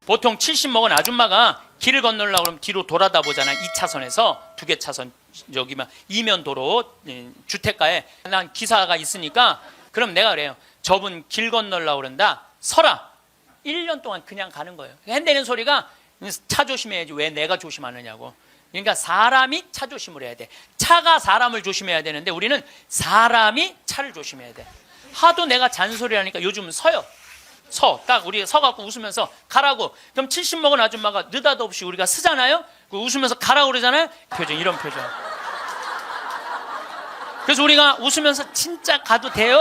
보통 70 먹은 아줌마가 길을 건너려고 그러면 뒤로 돌아다 보잖아. 2차선에서 2개 차선 여기만 이면 도로 주택가에 난 기사가 있으니까 그럼 내가 그래요. 저분 길 건너려고 그런다. 서라. 1년 동안 그냥 가는 거예요. 핸대는 소리가 차 조심해야지 왜 내가 조심하느냐고. 그러니까 사람이 차 조심을 해야 돼. 차가 사람을 조심해야 되는데 우리는 사람이 차를 조심해야 돼. 하도 내가 잔소리하니까 요즘은 서요. 딱 우리 서갖고 웃으면서 가라고. 그럼 70 먹은 아줌마가 느닷없이 우리가 쓰잖아요. 웃으면서 가라고 그러잖아요. 표정, 이런 표정. 그래서 우리가 웃으면서 진짜 가도 돼요.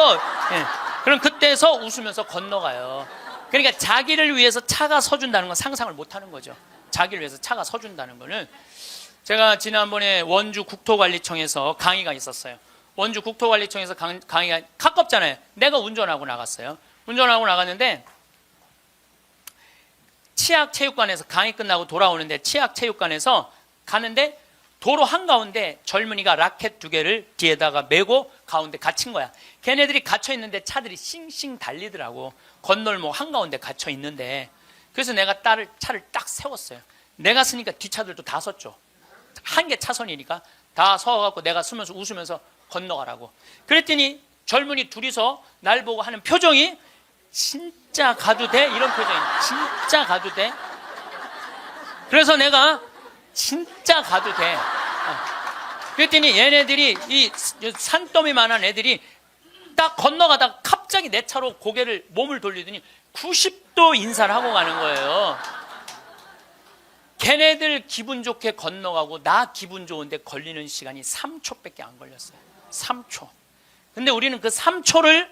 예. 그럼 그때서 웃으면서 건너가요. 그러니까 자기를 위해서 차가 서준다는 건 상상을 못하는 거죠. 자기를 위해서 차가 서준다는 거는. 제가 지난번에 원주 국토관리청에서 강의가 있었어요. 원주 국토관리청에서 강의가 가깝잖아요. 내가 운전하고 나갔어요. 운전하고 나갔는데 치악체육관에서 강의 끝나고 돌아오는데 치악체육관에서 가는데 도로 한가운데 젊은이가 라켓 2개를 뒤에다가 메고 가운데 갇힌 거야. 걔네들이 갇혀 있는데 차들이 싱싱 달리더라고. 건널목 한가운데 갇혀 있는데. 그래서 내가 차를 딱 세웠어요. 내가 쓰니까 뒷차들도 다 섰죠. 한 개 차선이니까 다 서갖고 내가 쓰면서 웃으면서 건너가라고. 그랬더니 젊은이 둘이서 날 보고 하는 표정이 진짜 가도 돼? 이런 표정이에요. 진짜 가도 돼? 그래서 내가 진짜 가도 돼. 그랬더니 얘네들이 이 산더미만한 애들이 딱 건너가다가 갑자기 내 차로 몸을 돌리더니 90도 인사를 하고 가는 거예요. 걔네들 기분 좋게 건너가고 나 기분 좋은데 걸리는 시간이 3초밖에 안 걸렸어요. 3초. 근데 우리는 그 3초를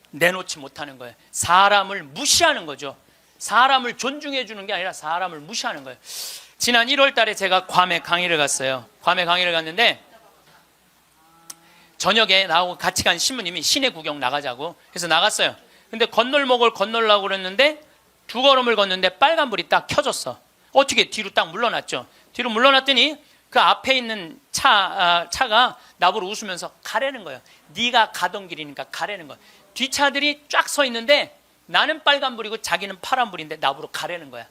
내놓지 못하는 거예요. 사람을 무시하는 거죠. 사람을 존중해 주는 게 아니라 사람을 무시하는 거예요. 지난 1월 달에 제가 괌에 강의를 갔어요. 괌에 강의를 갔는데 저녁에 나하고 같이 간 신부님이 시내 구경 나가자고 해서 나갔어요. 근데 건널목을 건너려고 그랬는데 2걸음을 걷는데 빨간불이 딱 켜졌어. 어떻게 뒤로 딱 물러났죠. 뒤로 물러났더니 그 앞에 있는 차가 나보고 웃으면서 가라는 거예요. 네가 가던 길이니까 가라는 거예요. 뒷차들이 쫙 서 있는데 나는 빨간불이고 자기는 파란불인데 나보고 가라는 거야.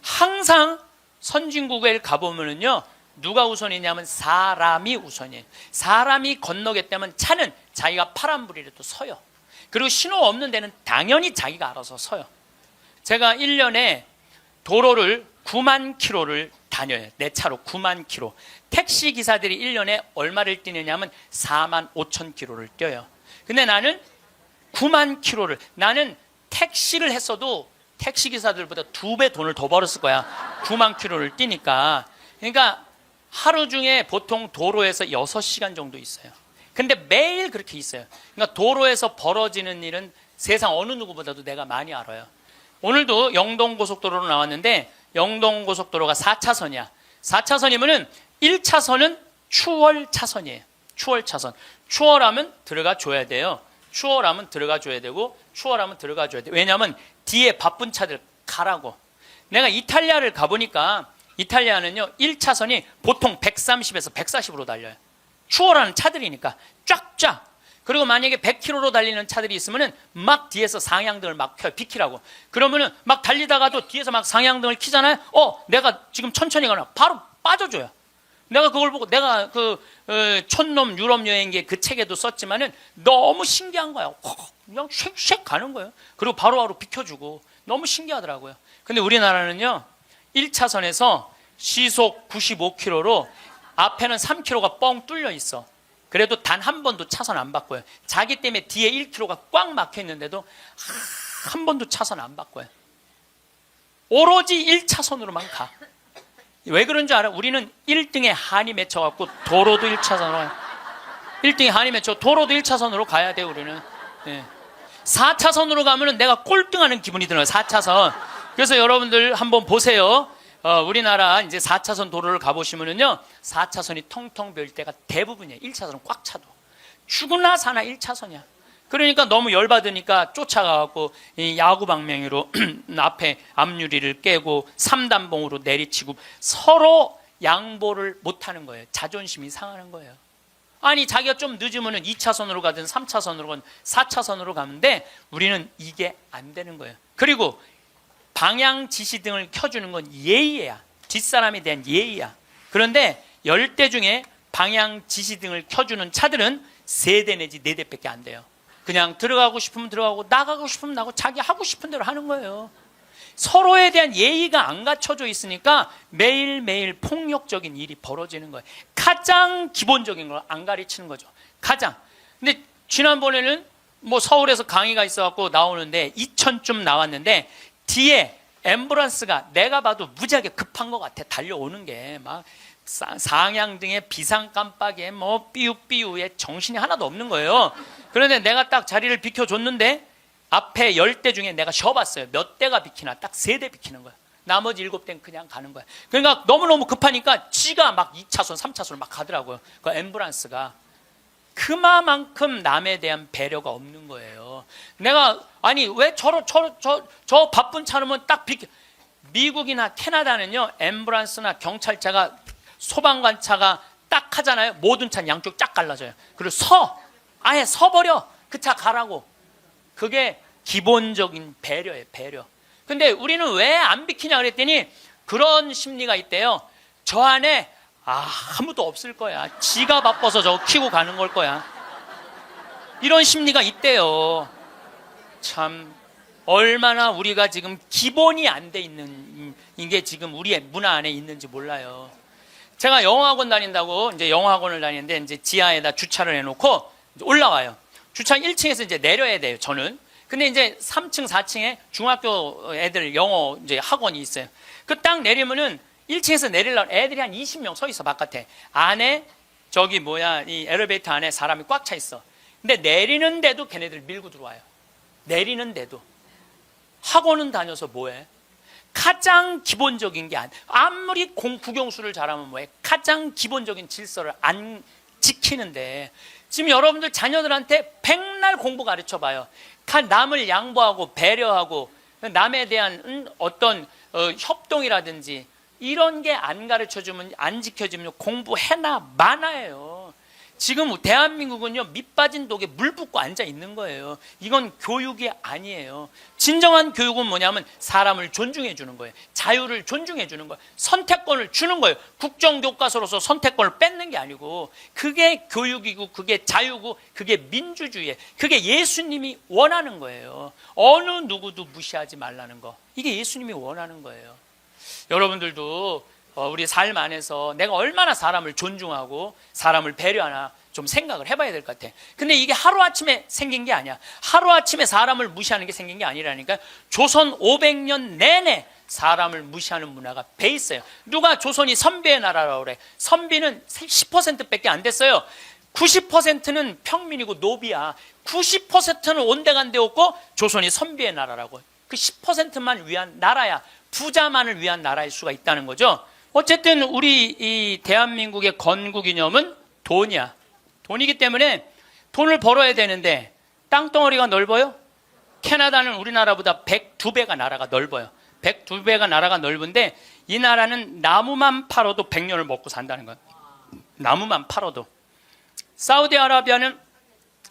항상 선진국에 가보면은요, 누가 우선이냐면 사람이 우선이에요. 사람이 건너겠다면 차는 자기가 파란불이라도 서요. 그리고 신호 없는 데는 당연히 자기가 알아서 서요. 제가 1년에 도로를 9만 킬로를 다녀요. 내 차로 9만 킬로. 택시 기사들이 1년에 얼마를 뛰느냐면 4만 5천 킬로를 뛰어요. 근데 나는 9만 킬로를, 나는 택시를 했어도 택시 기사들보다 2배 돈을 더 벌었을 거야. 9만 킬로를 뛰니까. 그러니까 하루 중에 보통 도로에서 6시간 정도 있어요. 근데 매일 그렇게 있어요. 그러니까 도로에서 벌어지는 일은 세상 어느 누구보다도 내가 많이 알아요. 오늘도 영동고속도로로 나왔는데 영동고속도로가 4차선이야. 4차선이면은 1차선은 추월차선이에요. 추월차선. 추월하면 들어가 줘야 돼요. 추월하면 들어가 줘야 되고 추월하면 들어가 줘야 돼요. 왜냐하면 뒤에 바쁜 차들 가라고. 내가 이탈리아를 가보니까 이탈리아는요 1차선이 보통 130에서 140으로 달려요. 추월하는 차들이니까 쫙쫙. 그리고 만약에 100km로 달리는 차들이 있으면은 막 뒤에서 상향등을 막 켜요. 비키라고. 그러면은 막 달리다가도 뒤에서 막 상향등을 켜잖아요. 내가 지금 천천히 가나 바로 빠져줘요. 내가 그걸 보고 내가 촌놈 유럽 여행기 그 책에도 썼지만은 너무 신기한 거야. 그냥 쉑쉑 가는 거예요. 그리고 바로바로 비켜주고 너무 신기하더라고요. 근데 우리나라는요 1차선에서 시속 95km로 앞에는 3km가 뻥 뚫려 있어. 그래도 단 한 번도 차선 안 바꿔요. 자기 때문에 뒤에 1km가 꽉 막혀 있는데도 한 번도 차선 안 바꿔요. 오로지 1차선으로만 가. 왜 그런 줄 알아? 우리는 1등에 한이 맺혀갖고 도로도 1차선으로 1등에 한이 맺혀 도로도 1차선으로 가야 돼. 우리는 4차선으로 가면은 내가 꼴등하는 기분이 들어요. 4차선. 그래서 여러분들 한번 보세요. 우리나라 이제 4차선 도로를 가보시면은요 4차선이 텅텅 비일 때가 대부분이에요. 1차선은 꽉 차도 죽으나 사나 1차선이야. 그러니까 너무 열받으니까 쫓아가갖고 이 야구 방망이로 앞에 앞유리를 깨고 3단봉으로 내리치고 서로 양보를 못하는 거예요. 자존심이 상하는 거예요. 아니 자기가 좀 늦으면 2차선으로 가든 3차선으로 가든 4차선으로 가는데 우리는 이게 안 되는 거예요. 그리고 방향 지시 등을 켜주는 건 예의야. 뒷사람에 대한 예의야. 그런데 10대 중에 방향 지시 등을 켜주는 차들은 3대 내지 4대밖에 안 돼요. 그냥 들어가고 싶으면 들어가고 나가고 싶으면 나가고 자기 하고 싶은 대로 하는 거예요. 서로에 대한 예의가 안 갖춰져 있으니까 매일매일 폭력적인 일이 벌어지는 거예요. 가장 기본적인 걸 안 가르치는 거죠. 가장. 근데 지난번에는 뭐 서울에서 강의가 있어갖고 나오는데 2000쯤 나왔는데 뒤에 앰뷸런스가 내가 봐도 무지하게 급한 것 같아. 달려오는 게 막 상향등에 비상 깜빡이에 뭐 삐우삐우에 정신이 하나도 없는 거예요. 그런데 내가 딱 자리를 비켜줬는데 앞에 10대 중에 내가 쉬어봤어요. 몇 대가 비키나? 딱 3대 비키는 거야. 나머지 7대는 그냥 가는 거야. 그러니까 너무너무 급하니까 지가 막 2차선 3차선을 막 가더라고요. 그 앰뷸런스가. 그만큼 남에 대한 배려가 없는 거예요. 내가 아니 왜 저 바쁜 차로면 딱 비켜. 미국이나 캐나다는요, 앰뷸런스나 경찰차가 소방관차가 딱 하잖아요. 모든 차는 양쪽 쫙 갈라져요. 그리고 아예 서버려. 그 차 가라고. 그게 기본적인 배려예요. 배려. 근데 우리는 왜 안 비키냐 그랬더니 그런 심리가 있대요. 저 안에 아무도 없을 거야. 지가 바빠서 저거 키고 가는 걸 거야. 이런 심리가 있대요. 참 얼마나 우리가 지금 기본이 안 돼 있는 이게 지금 우리의 문화 안에 있는지 몰라요. 제가 영어학원 다닌다고 이제 영어학원을 다니는데 이제 지하에다 주차를 해놓고 이제 올라와요. 주차 1층에서 이제 내려야 돼요. 저는. 근데 이제 3층, 4층에 중학교 애들 영어 이제 학원이 있어요. 그 딱 내리면은 1층에서 내리려면 애들이 한 20명 서 있어, 바깥에. 안에, 이 엘리베이터 안에 사람이 꽉 차 있어. 근데 내리는데도 걔네들 밀고 들어와요. 내리는데도. 학원은 다녀서 뭐해? 가장 기본적인 게 아무리 국영수를 잘하면 뭐해? 가장 기본적인 질서를 안 지키는데 지금 여러분들 자녀들한테 백날 공부 가르쳐 봐요. 남을 양보하고 배려하고 남에 대한 어떤 협동이라든지 이런 게 안 가르쳐주면 안 지켜주면 공부해나 마나예요. 지금 대한민국은요, 밑빠진 독에 물 붓고 앉아 있는 거예요. 이건 교육이 아니에요. 진정한 교육은 뭐냐면 사람을 존중해 주는 거예요. 자유를 존중해 주는 거예요. 선택권을 주는 거예요. 국정교과서로서 선택권을 뺏는 게 아니고 그게 교육이고 그게 자유고 그게 민주주의예요. 그게 예수님이 원하는 거예요. 어느 누구도 무시하지 말라는 거. 이게 예수님이 원하는 거예요. 여러분들도 우리 삶 안에서 내가 얼마나 사람을 존중하고 사람을 배려하나 좀 생각을 해봐야 될 것 같아. 근데 이게 하루아침에 생긴 게 아니야. 하루아침에 사람을 무시하는 게 생긴 게 아니라니까. 조선 500년 내내 사람을 무시하는 문화가 배 있어요. 누가 조선이 선비의 나라라고 그래. 선비는 10%밖에 안 됐어요. 90%는 평민이고 노비야. 90%는 온데간데 없고 조선이 선비의 나라라고. 그 10%만 위한 나라야. 부자만을 위한 나라일 수가 있다는 거죠. 어쨌든 우리 이 대한민국의 건국이념은 돈이야. 돈이기 때문에 돈을 벌어야 되는데 땅덩어리가 넓어요? 캐나다는 우리나라보다 102배가 나라가 넓어요. 102배가 나라가 넓은데 이 나라는 나무만 팔아도 100년을 먹고 산다는 거예요. 나무만 팔아도. 사우디아라비아는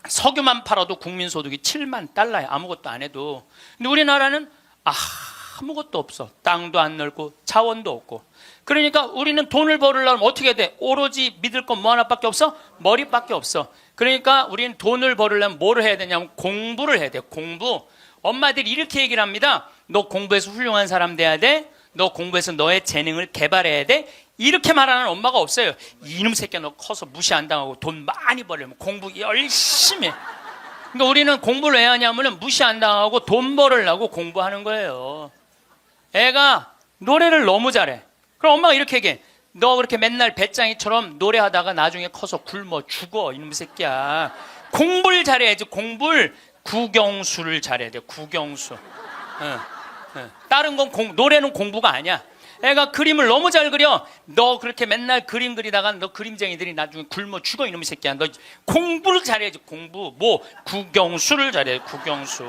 석유만 팔아도 국민소득이 7만 달러야. 아무것도 안 해도. 근데 우리나라는 아무것도 없어. 땅도 안 넓고 자원도 없고. 그러니까 우리는 돈을 벌으려면 어떻게 돼? 오로지 믿을 건 뭐 하나밖에 없어? 머리밖에 없어. 그러니까 우리는 돈을 벌으려면 뭐를 해야 되냐면 공부를 해야 돼. 공부. 엄마들이 이렇게 얘기를 합니다. 너 공부해서 훌륭한 사람 돼야 돼. 너 공부해서 너의 재능을 개발해야 돼. 이렇게 말하는 엄마가 없어요. 이놈 새끼야 너 커서 무시 안 당하고 돈 많이 벌려면 공부 열심히 해. 그러니까 우리는 공부를 왜 하냐면 무시 안 당하고 돈 벌으려고 공부하는 거예요. 애가 노래를 너무 잘해. 그럼 엄마가 이렇게 얘기해. 너 그렇게 맨날 배짱이처럼 노래하다가 나중에 커서 굶어 죽어 이놈 새끼야. 공부를 잘해야지. 공부를 국영수를 잘해야 돼. 국영수. 다른 건 노래는 공부가 아니야. 애가 그림을 너무 잘 그려. 너 그렇게 맨날 그림 그리다가 너 그림쟁이들이 나중에 굶어 죽어 이놈 새끼야. 너 공부를 잘해야지. 공부. 국영수를 잘해. 국영수.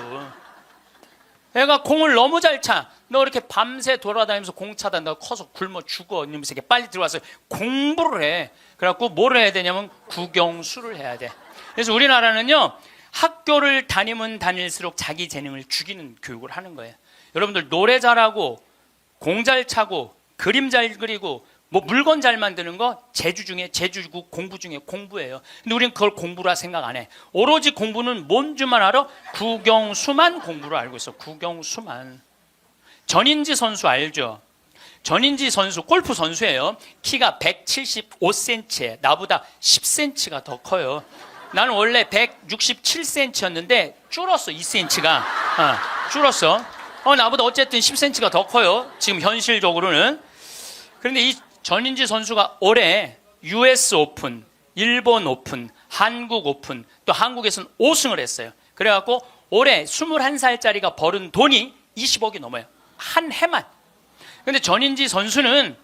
애가 공을 너무 잘 차. 너 이렇게 밤새 돌아다니면서 공 차다. 너 커서 굶어 죽어. 이놈 새끼 빨리 들어와서 공부를 해. 그래갖고 뭘 해야 되냐면 국영수를 해야 돼. 그래서 우리나라는요, 학교를 다니면 다닐수록 자기 재능을 죽이는 교육을 하는 거예요. 여러분들 노래 잘하고 공 잘 차고 그림 잘 그리고 뭐 물건 잘 만드는 거 제주고 공부 중에 공부예요. 근데 우리는 그걸 공부라 생각 안 해. 오로지 공부는 뭔 줄만 알아? 국영수만 공부로 알고 있어. 국영수만. 전인지 선수 알죠? 전인지 선수 골프 선수예요. 키가 175cm에 나보다 10cm가 더 커요. 나는 원래 167cm였는데 줄었어. 2cm가 줄었어. 나보다 어쨌든 10cm가 더 커요. 지금 현실적으로는. 그런데 이 전인지 선수가 올해 US 오픈, 일본 오픈, 한국 오픈, 또 한국에서는 5승을 했어요. 그래갖고 올해 21살짜리가 벌은 돈이 20억이 넘어요. 한 해만. 근데 전인지 선수는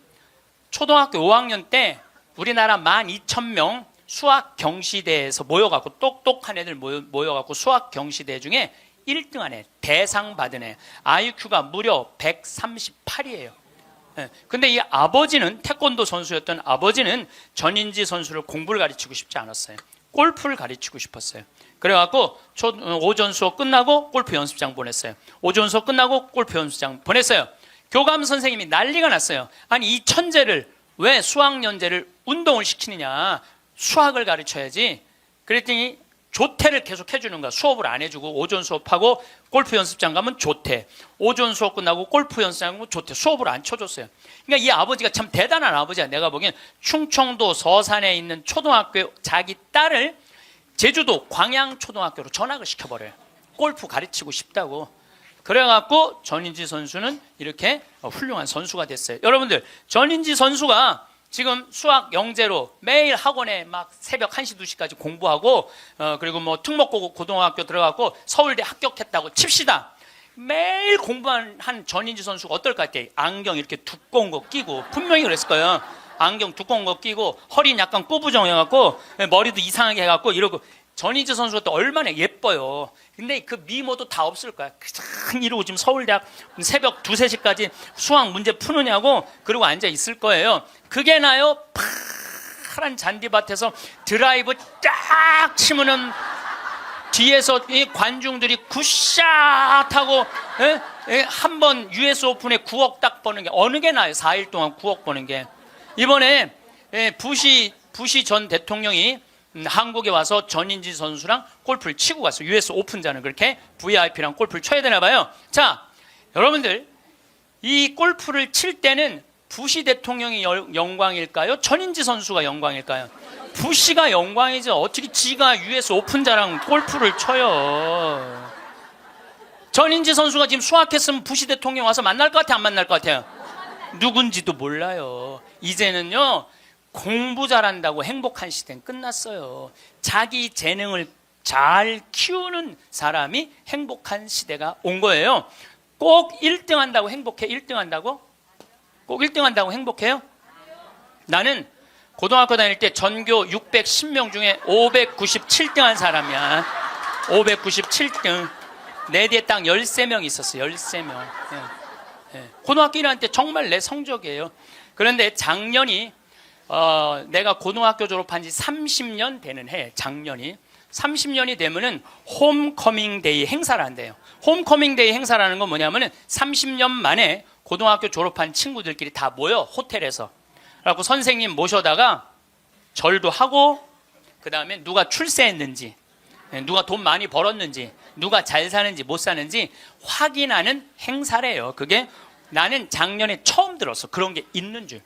초등학교 5학년 때 우리나라 12,000명 수학 경시대에서 모여갖고 똑똑한 애들 모여갖고 수학 경시대 중에 1등한 애, 대상 받은 애, IQ가 무려 138이에요. 근데 이 아버지는 태권도 선수였던 아버지는 전인지 선수를 공부를 가르치고 싶지 않았어요. 골프를 가르치고 싶었어요. 그래갖고 오전 수업 끝나고 골프 연습장 보냈어요. 오전 수업 끝나고 골프 연습장 보냈어요. 교감 선생님이 난리가 났어요. 아니 이 천재를 왜 수학연재를 운동을 시키느냐, 수학을 가르쳐야지. 그랬더니 조퇴를 계속 해주는 거야. 수업을 안 해주고 오전 수업하고 골프 연습장 가면 조퇴, 오전 수업 끝나고 골프 연습장 가면 조퇴, 수업을 안 쳐줬어요. 그러니까 이 아버지가 참 대단한 아버지야. 내가 보기엔 충청도 서산에 있는 초등학교 자기 딸을 제주도 광양초등학교로 전학을 시켜버려요. 골프 가르치고 싶다고. 그래갖고 전인지 선수는 이렇게 훌륭한 선수가 됐어요. 여러분들, 전인지 선수가 지금 수학 영재로 매일 학원에 막 새벽 1시, 2시까지 공부하고 그리고 뭐 특목고등학교 들어가고 서울대 합격했다고 칩시다. 매일 공부한 전인지 선수가 어떨 것 같아요? 안경 이렇게 두꺼운 거 끼고, 분명히 그랬을 거예요. 안경 두꺼운 거 끼고 허리는 약간 꾸부정해갖고 머리도 이상하게 해갖고 이러고. 전인지 선수가 또 얼마나 예뻐요. 근데 그 미모도 다 없을 거야. 그냥 이러고 지금 서울대학 새벽 2, 3시까지 수학 문제 푸느냐고 그러고 앉아 있을 거예요. 그게 나요? 파란 잔디밭에서 드라이브 딱 치면은 뒤에서 이 관중들이 굿샷 하고 한 번 US 오픈에 9억 딱 버는 게 어느 게 나요? 4일 동안 9억 버는 게. 이번에 부시 전 대통령이 한국에 와서 전인지 선수랑 골프를 치고 갔어요. US 오픈자는 그렇게 VIP랑 골프를 쳐야 되나 봐요. 자, 여러분들, 이 골프를 칠 때는 부시 대통령이 영광일까요? 전인지 선수가 영광일까요? 부시가 영광이죠. 어떻게 지가 US 오픈자랑 골프를 쳐요? 전인지 선수가 지금 수학했으면 부시 대통령 와서 만날 것 같아요? 안 만날 것 같아요? 누군지도 몰라요. 이제는요, 공부 잘한다고 행복한 시대는 끝났어요. 자기 재능을 잘 키우는 사람이 행복한 시대가 온 거예요. 꼭 1등 한다고 행복해? 1등 한다고? 꼭 1등 한다고 행복해요? 나는 고등학교 다닐 때 전교 610명 중에 597등 한 사람이야. 597등. 내 뒤에 딱 13명 있었어. 13명. 고등학교 1학년 때 정말 내 성적이에요. 그런데 작년이 내가 고등학교 졸업한 지 30년 되는 해, 작년이. 30년이 되면은 홈커밍 데이 행사를 한대요. 홈커밍 데이 행사라는 건 뭐냐면은 30년 만에 고등학교 졸업한 친구들끼리 다 모여, 호텔에서. 그래갖고 선생님 모셔다가 절도 하고, 그 다음에 누가 출세했는지, 누가 돈 많이 벌었는지, 누가 잘 사는지 못 사는지 확인하는 행사래요. 그게 나는 작년에 처음 들었어. 그런 게 있는 줄.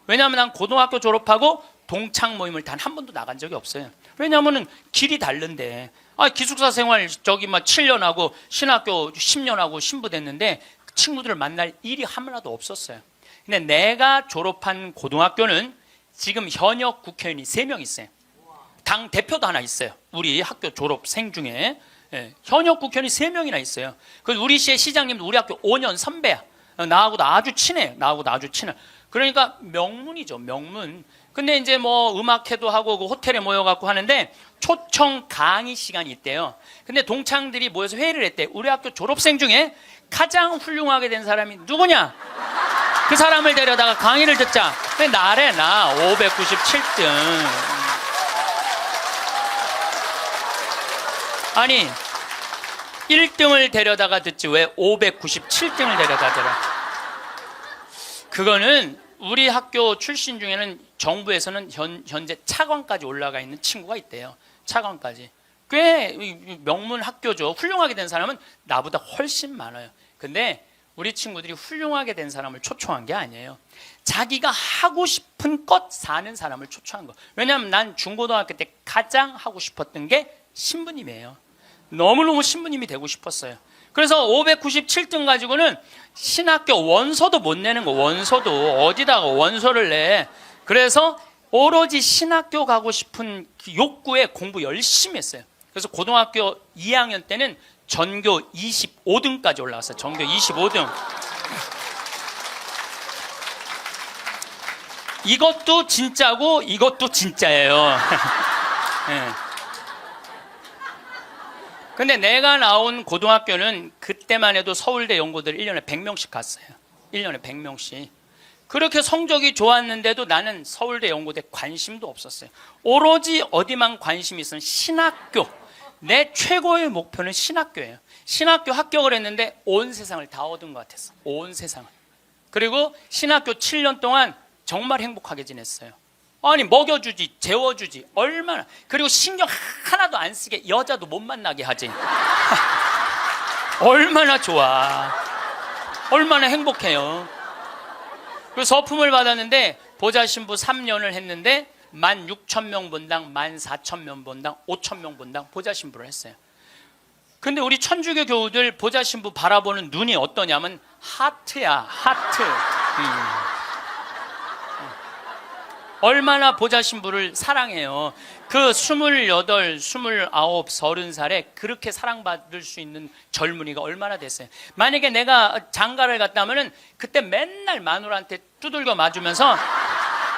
왜냐하면 난 고등학교 졸업하고 동창 모임을 단 한 번도 나간 적이 없어요. 왜냐하면 길이 다른데. 기숙사 생활 저기 막 7년 하고 신학교 10년 하고 신부됐는데 친구들을 만날 일이 하나도 없었어요. 근데 내가 졸업한 고등학교는 지금 현역 국회의원이 3명 있어요. 당 대표도 하나 있어요. 우리 학교 졸업생 중에. 현역 국회의원이 3명이나 있어요. 그래서 우리 시의 시장님도 우리 학교 5년 선배야. 나하고도 아주 친해. 나하고도 아주 친해. 그러니까 명문이죠, 명문. 근데 이제 뭐 음악회도 하고 그 호텔에 모여갖고 하는데 초청 강의 시간이 있대요. 근데 동창들이 모여서 회의를 했대. 우리 학교 졸업생 중에 가장 훌륭하게 된 사람이 누구냐? 그 사람을 데려다가 강의를 듣자. 근데 나래, 나 597등. 아니 1등을 데려다가 듣지 왜 597등을 데려다 들어. 그거는 우리 학교 출신 중에는 정부에서는 현재 차관까지 올라가 있는 친구가 있대요. 차관까지. 꽤 명문 학교죠. 훌륭하게 된 사람은 나보다 훨씬 많아요. 근데 우리 친구들이 훌륭하게 된 사람을 초청한 게 아니에요. 자기가 하고 싶은 것 사는 사람을 초청한 거. 왜냐하면 난 중고등학교 때 가장 하고 싶었던 게 신부님이에요. 너무너무 신부님이 되고 싶었어요. 그래서 597등 가지고는 신학교 원서도 못 내는 거. 원서도 어디다가 원서를 내. 그래서 오로지 신학교 가고 싶은 그 욕구에 공부 열심히 했어요. 그래서 고등학교 2학년 때는 전교 25등까지 올라갔어요. 전교 25등. 이것도 진짜고 이것도 진짜예요. 네. 근데 내가 나온 고등학교는 그때만 해도 서울대 연고들 1년에 100명씩 갔어요. 1년에 100명씩. 그렇게 성적이 좋았는데도 나는 서울대 연고대 관심도 없었어요. 오로지 어디만 관심이 있으면 신학교. 내 최고의 목표는 신학교예요. 신학교 합격을 했는데 온 세상을 다 얻은 것 같았어. 온 세상을. 그리고 신학교 7년 동안 정말 행복하게 지냈어요. 아니 먹여주지, 재워주지, 얼마나. 그리고 신경 하나도 안 쓰게 여자도 못 만나게 하지. 얼마나 좋아. 얼마나 행복해요. 그리고 서품을 받았는데 보좌 신부 3년을 했는데 16,000명 본당, 14,000명 본당, 5,000명 본당 보좌 신부를 했어요. 근데 우리 천주교 교우들 보좌 신부 바라보는 눈이 어떠냐면 하트야, 하트. 얼마나 보좌 신부를 사랑해요. 그 28, 29, 30살에 그렇게 사랑받을 수 있는 젊은이가 얼마나 됐어요. 만약에 내가 장가를 갔다 하면은 그때 맨날 마누라한테 두들겨 맞으면서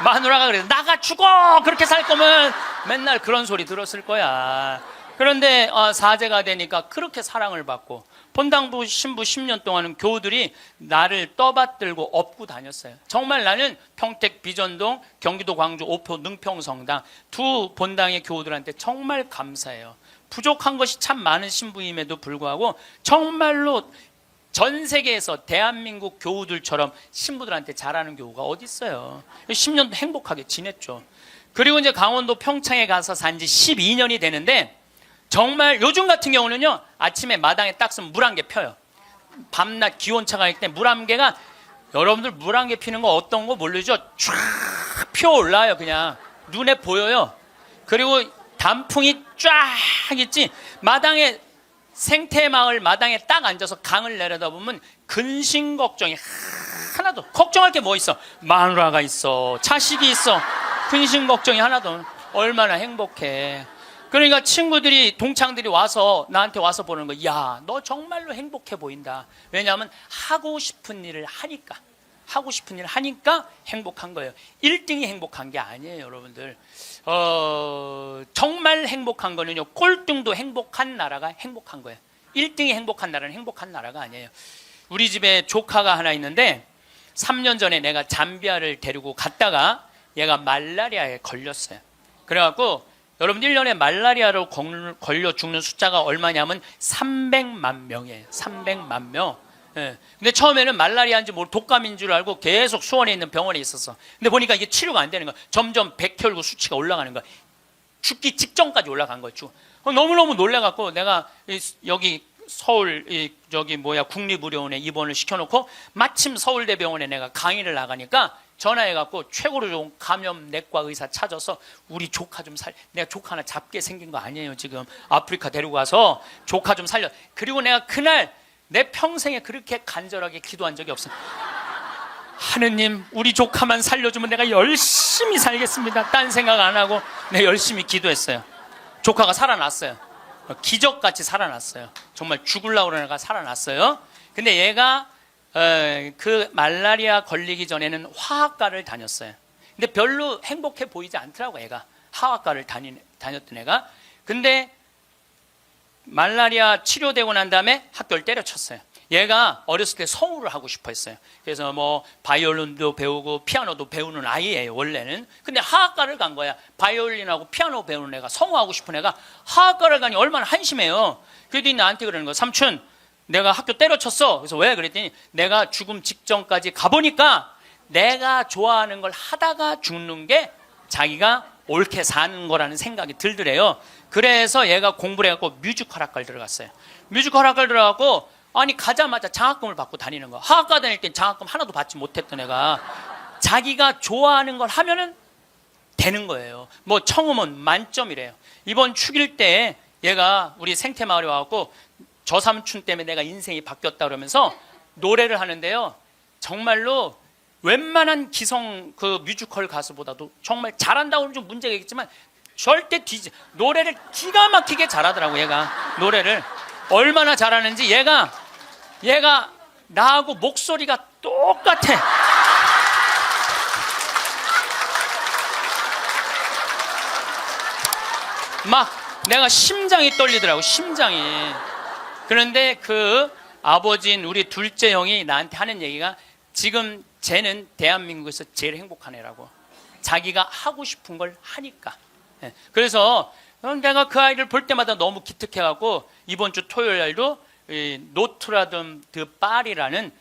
마누라가 그래서 나가 죽어! 그렇게 살 거면 맨날 그런 소리 들었을 거야. 그런데 사제가 되니까 그렇게 사랑을 받고 본당부 신부 10년 동안은 교우들이 나를 떠받들고 업고 다녔어요. 정말 나는 평택 비전동, 경기도 광주 오표 능평성당 두 본당의 교우들한테 정말 감사해요. 부족한 것이 참 많은 신부임에도 불구하고 정말로 전 세계에서 대한민국 교우들처럼 신부들한테 잘하는 교우가 어디 있어요. 10년도 행복하게 지냈죠. 그리고 이제 강원도 평창에 가서 산 지 12년이 되는데 정말 요즘 같은 경우는요, 아침에 마당에 딱 쓰면 물 한 개 펴요. 밤낮 기온차가 있을 때 물 한 개가, 여러분들 물 한 개 피는 거 어떤 거 모르죠? 쫙 피어올라요. 그냥 눈에 보여요. 그리고 단풍이 쫙 있지. 마당에 생태마을 마당에 딱 앉아서 강을 내려다보면 근심 걱정이 하나도, 걱정할 게 뭐 있어? 마누라가 있어, 자식이 있어. 근심 걱정이 하나도. 얼마나 행복해. 그러니까 친구들이, 동창들이 와서 나한테 와서 보는 거, 야, 너 정말로 행복해 보인다. 왜냐하면 하고 싶은 일을 하니까. 하고 싶은 일을 하니까 행복한 거예요. 1등이 행복한 게 아니에요, 여러분들. 정말 행복한 거는요, 꼴등도 행복한 나라가 행복한 거예요. 1등이 행복한 나라는 행복한 나라가 아니에요. 우리 집에 조카가 하나 있는데 3년 전에 내가 잠비아를 데리고 갔다가 얘가 말라리아에 걸렸어요. 그래갖고 여러분 1년에 말라리아로 걸려 죽는 숫자가 얼마냐면 300만 명이에요. 300만 명. 예. 근데 처음에는 말라리아인지 모르고 독감인 줄 알고 계속 수원에 있는 병원에 있었어. 근데 보니까 이게 치료가 안 되는 거야. 점점 백혈구 수치가 올라가는 거야. 죽기 직전까지 올라간 거죠. 너무너무 놀래갖고 내가 여기 서울 국립의료원에 입원을 시켜놓고 마침 서울대병원에 내가 강의를 나가니까 전화해갖고 최고로 좋은 감염내과 의사 찾아서 우리 조카 좀 내가 조카 하나 잡게 생긴 거 아니에요. 지금 아프리카 데리고 가서 조카 좀 살려. 그리고 내가 그날 내 평생에 그렇게 간절하게 기도한 적이 없어요. 하느님, 우리 조카만 살려주면 내가 열심히 살겠습니다. 딴 생각 안 하고 내가 열심히 기도했어요. 조카가 살아났어요. 기적같이 살아났어요. 정말 죽으려고 그러는 애가 살아났어요. 근데 얘가 그 말라리아 걸리기 전에는 화학과를 다녔어요. 근데 별로 행복해 보이지 않더라고. 애가 화학과를 다녔던 애가. 근데 말라리아 치료되고 난 다음에 학교를 때려쳤어요. 얘가 어렸을 때 성우를 하고 싶어 했어요. 그래서 뭐 바이올린도 배우고 피아노도 배우는 아이예요, 원래는. 근데 하악과를 간 거야. 바이올린하고 피아노 배우는 애가, 성우하고 싶은 애가 하악과를 가니 얼마나 한심해요. 그랬더니 나한테 그러는 거야. 삼촌, 내가 학교 때려쳤어. 그래서 왜? 그랬더니 내가 죽음 직전까지 가보니까 내가 좋아하는 걸 하다가 죽는 게 자기가 옳게 사는 거라는 생각이 들더래요. 그래서 얘가 공부를 해갖고 뮤지컬 학과를 들어갔어요. 뮤지컬 학과를 들어가고 아니 가자마자 장학금을 받고 다니는 거야. 하학과 다닐 땐 장학금 하나도 받지 못했던 애가 자기가 좋아하는 걸 하면은 되는 거예요. 뭐 청음은 만점이래요. 이번 축일 때 얘가 우리 생태마을에 와갖고 저 삼촌 때문에 내가 인생이 바뀌었다 그러면서 노래를 하는데요. 정말로 웬만한 기성 그 뮤지컬 가수보다도 정말 잘한다고 하면 좀 문제가 있겠지만 절대 노래를 기가 막히게 잘하더라고. 얘가 노래를 얼마나 잘하는지 얘가 나하고 목소리가 똑같아. 막 내가 심장이 떨리더라고, 심장이. 그런데 그 아버지인 우리 둘째 형이 나한테 하는 얘기가 지금 쟤는 대한민국에서 제일 행복한 애라고. 자기가 하고 싶은 걸 하니까. 그래서 내가 그 아이를 볼 때마다 너무 기특해갖고 이번 주 토요일 날도 노트라담 드 파리라는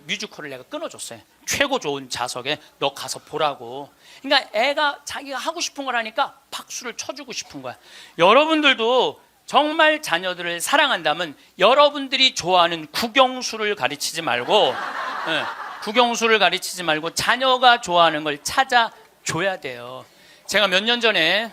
뮤지컬을 내가 끊어줬어요. 최고 좋은 좌석에 너 가서 보라고. 그러니까 애가 자기가 하고 싶은 걸 하니까 박수를 쳐주고 싶은 거야. 여러분들도 정말 자녀들을 사랑한다면 여러분들이 좋아하는 국영수를 가르치지 말고 국영수를 가르치지 말고 자녀가 좋아하는 걸 찾아줘야 돼요. 제가 몇 년 전에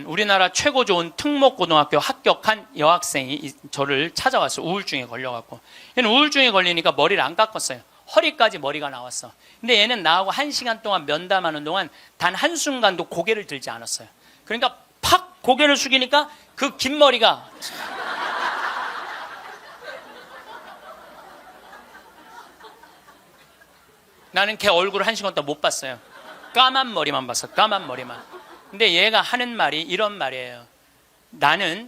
우리나라 최고 좋은 특목고등학교 합격한 여학생이 저를 찾아왔어요. 우울증에 걸려갖고. 얘는 우울증에 걸리니까 머리를 안 깎았어요. 허리까지 머리가 나왔어. 근데 얘는 나하고 1시간 동안 면담하는 동안 단 한순간도 고개를 들지 않았어요. 그러니까 팍 고개를 숙이니까 그 긴 머리가 나는 걔 얼굴을 1시간 동안 못 봤어요. 까만 머리만 봤어. 까만 머리만. 근데 얘가 하는 말이 이런 말이에요.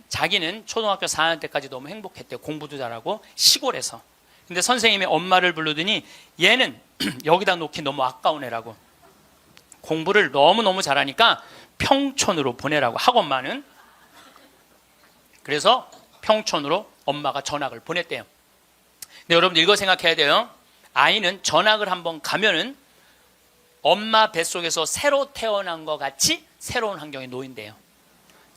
자기는 초등학교 4학년 때까지 너무 행복했대요. 공부도 잘하고 시골에서. 근데 선생님이 엄마를 부르더니 얘는 여기다 놓기 너무 아까운 애라고. 공부를 너무너무 잘하니까 평촌으로 보내라고, 학원만은. 그래서 평촌으로 엄마가 전학을 보냈대요. 근데 여러분들 이거 생각해야 돼요. 아이는 전학을 한번 가면은 엄마 뱃속에서 새로 태어난 것 같이 새로운 환경에 놓인대요.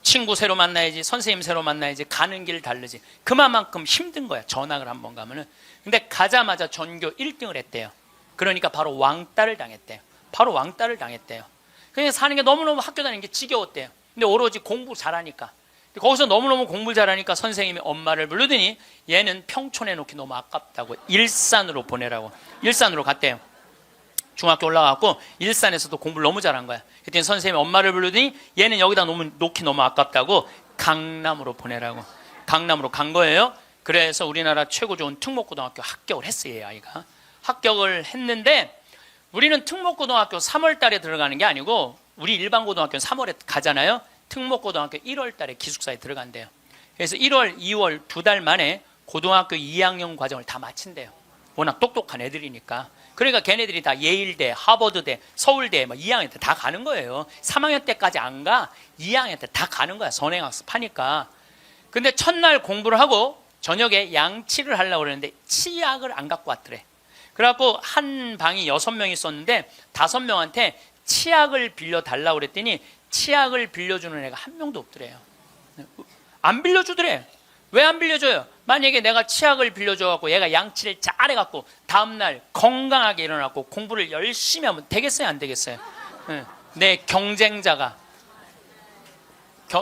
친구 새로 만나야지, 선생님 새로 만나야지, 가는 길 다르지. 그만큼 힘든 거야, 전학을 한번 가면은. 근데 가자마자 전교 1등을 했대요. 그러니까 바로 왕따를 당했대요. 바로 왕따를 당했대요. 그냥 사는 게 너무너무 학교 다니는 게 지겨웠대요. 근데 오로지 공부 잘하니까. 거기서 너무너무 공부를 잘하니까 선생님이 엄마를 부르더니 얘는 평촌에 놓기 너무 아깝다고 일산으로 보내라고. 일산으로 갔대요. 중학교 올라가고 일산에서도 공부를 너무 잘한 거야. 그랬더니 선생님이 엄마를 부르더니 얘는 여기다 놓기 너무 아깝다고 강남으로 보내라고. 강남으로 간 거예요. 그래서 우리나라 최고 좋은 특목고등학교 합격을 했어요, 이 아이가. 합격을 했는데 우리는 특목고등학교 3월 달에 들어가는 게 아니고 우리 일반 고등학교는 3월에 가잖아요. 특목고등학교 1월 달에 기숙사에 들어간대요. 그래서 1월, 2월 2달 만에 고등학교 2학년 과정을 다 마친대요. 워낙 똑똑한 애들이니까. 그러니까 걔네들이 다 예일대, 하버드대, 서울대 2학년 때 다 가는 거예요. 3학년 때까지 안 가. 2학년 때 다 가는 거야. 선행학습 하니까. 근데 첫날 공부를 하고 저녁에 양치를 하려고 그러는데 치약을 안 갖고 왔더래. 그래갖고 한 방이 6명이 있었는데 5명한테 치약을 빌려달라고 그랬더니 치약을 빌려주는 애가 한 명도 없더래요. 안 빌려주더래. 왜 안 빌려줘요? 만약에 내가 치약을 빌려줘갖고 얘가 양치를 잘해갖고 다음날 건강하게 일어나고 공부를 열심히 하면 되겠어요? 안 되겠어요? 내 경쟁자가.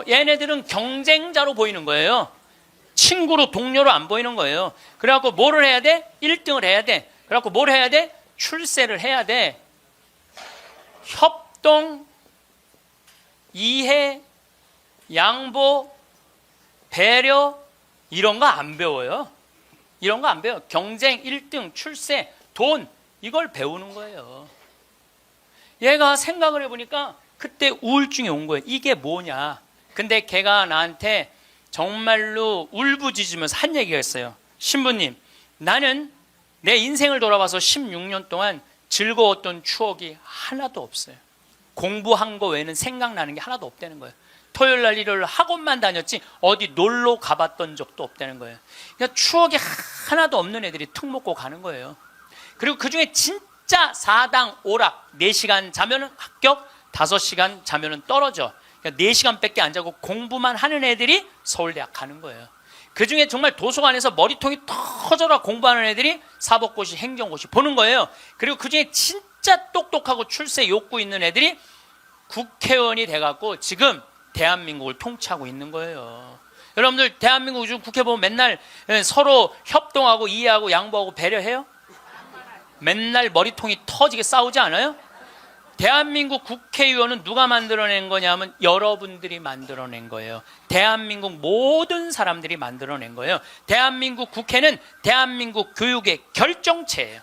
얘네들은 경쟁자로 보이는 거예요. 친구로, 동료로 안 보이는 거예요. 그래갖고 뭐를 해야 돼? 1등을 해야 돼. 그래갖고 뭘 해야 돼? 출세를 해야 돼. 협동, 이해, 양보, 배려, 이런 거 안 배워요. 이런 거 안 배워요. 경쟁, 1등, 출세, 돈, 이걸 배우는 거예요. 얘가 생각을 해보니까 그때 우울증이 온 거예요. 이게 뭐냐. 근데 걔가 나한테 정말로 울부짖으면서 한 얘기가 있어요. 신부님, 나는 내 인생을 돌아봐서 16년 동안 즐거웠던 추억이 하나도 없어요. 공부한 거 외에는 생각나는 게 하나도 없다는 거예요. 토요일 날 일요일 학원만 다녔지 어디 놀러 가봤던 적도 없다는 거예요. 그러니까 추억이 하나도 없는 애들이 툭 먹고 가는 거예요. 그리고 그중에 진짜 4당 오락 4시간 자면은 합격, 5시간 자면은 떨어져. 그러니까 4시간밖에 안 자고 공부만 하는 애들이 서울대학 가는 거예요. 그중에 정말 도서관에서 머리통이 터져라 공부하는 애들이 사법고시, 행정고시 보는 거예요. 그리고 그중에 진짜 똑똑하고 출세 욕구 있는 애들이 국회의원이 돼갖고 지금 대한민국을 통치하고 있는 거예요. 여러분들 대한민국 요즘 국회 보면 맨날 서로 협동하고 이해하고 양보하고 배려해요? 맨날 머리통이 터지게 싸우지 않아요? 대한민국 국회의원은 누가 만들어낸 거냐면 여러분들이 만들어낸 거예요. 대한민국 모든 사람들이 만들어낸 거예요. 대한민국 국회는 대한민국 교육의 결정체예요.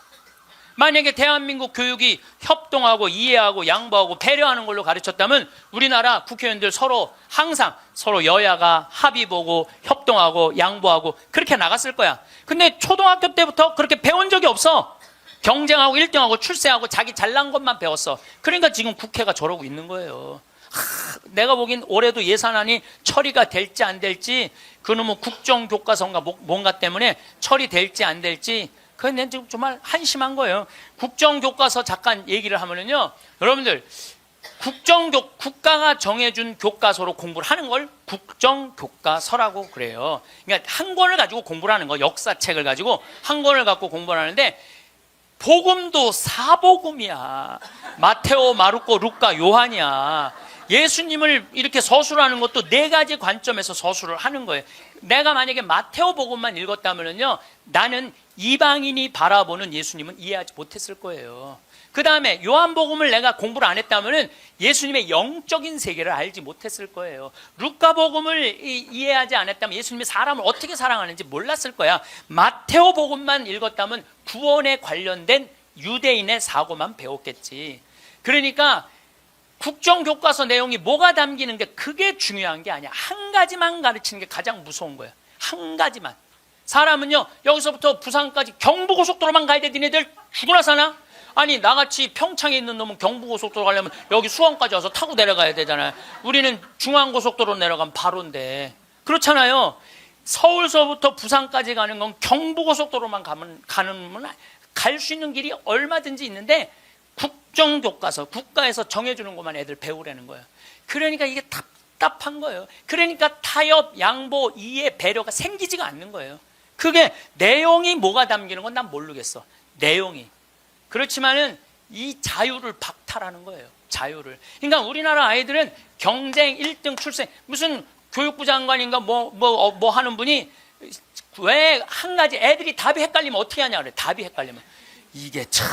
만약에 대한민국 교육이 협동하고 이해하고 양보하고 배려하는 걸로 가르쳤다면 우리나라 국회의원들 서로 항상 서로 여야가 합의 보고 협동하고 양보하고 그렇게 나갔을 거야. 근데 초등학교 때부터 그렇게 배운 적이 없어. 경쟁하고 1등하고 출세하고 자기 잘난 것만 배웠어. 그러니까 지금 국회가 저러고 있는 거예요. 내가 보기엔 올해도 예산안이 처리가 될지 안 될지 그놈의 국정교과서인가 뭔가 때문에 처리될지 안 될지 그건 지금 정말 한심한 거예요. 국정교과서 잠깐 얘기를 하면은요, 여러분들 국가가 정해준 교과서로 공부를 하는 걸 국정교과서라고 그래요. 그러니까 한 권을 가지고 공부를 하는 거, 역사책을 가지고 한 권을 갖고 공부를 하는데 복음도 사복음이야. 마테오, 마르코, 루카, 요한이야. 예수님을 이렇게 서술하는 것도 4가지 관점에서 서술을 하는 거예요. 내가 만약에 마테오 복음만 읽었다면요, 나는 이방인이 바라보는 예수님은 이해하지 못했을 거예요. 그 다음에 요한복음을 내가 공부를 안 했다면 예수님의 영적인 세계를 알지 못했을 거예요. 루카복음을 이해하지 않았다면 예수님이 사람을 어떻게 사랑하는지 몰랐을 거야. 마테오복음만 읽었다면 구원에 관련된 유대인의 사고만 배웠겠지. 그러니까 국정교과서 내용이 뭐가 담기는 게 그게 중요한 게 아니야. 한 가지만 가르치는 게 가장 무서운 거예요. 한 가지만. 사람은요, 여기서부터 부산까지 경부고속도로만 가야 돼. 니네들 죽으나 사나? 아니, 나같이 평창에 있는 놈은 경부고속도로 가려면 여기 수원까지 와서 타고 내려가야 되잖아요. 우리는 중앙고속도로 내려가면 바로인데. 그렇잖아요. 서울서부터 부산까지 가는 건 경부고속도로만 갈 수 있는 길이 얼마든지 있는데 국정교과서, 국가에서 정해주는 것만 애들 배우라는 거예요. 그러니까 이게 답답한 거예요. 그러니까 타협, 양보, 이해, 배려가 생기지가 않는 거예요. 그게 내용이 뭐가 담기는 건 난 모르겠어. 내용이. 그렇지만은 이 자유를 박탈하는 거예요. 자유를. 그러니까 우리나라 아이들은 경쟁 1등 출생, 무슨 교육부 장관인가 뭐 하는 분이 왜 한 가지 애들이 답이 헷갈리면 어떻게 하냐 그래. 답이 헷갈리면. 이게 참.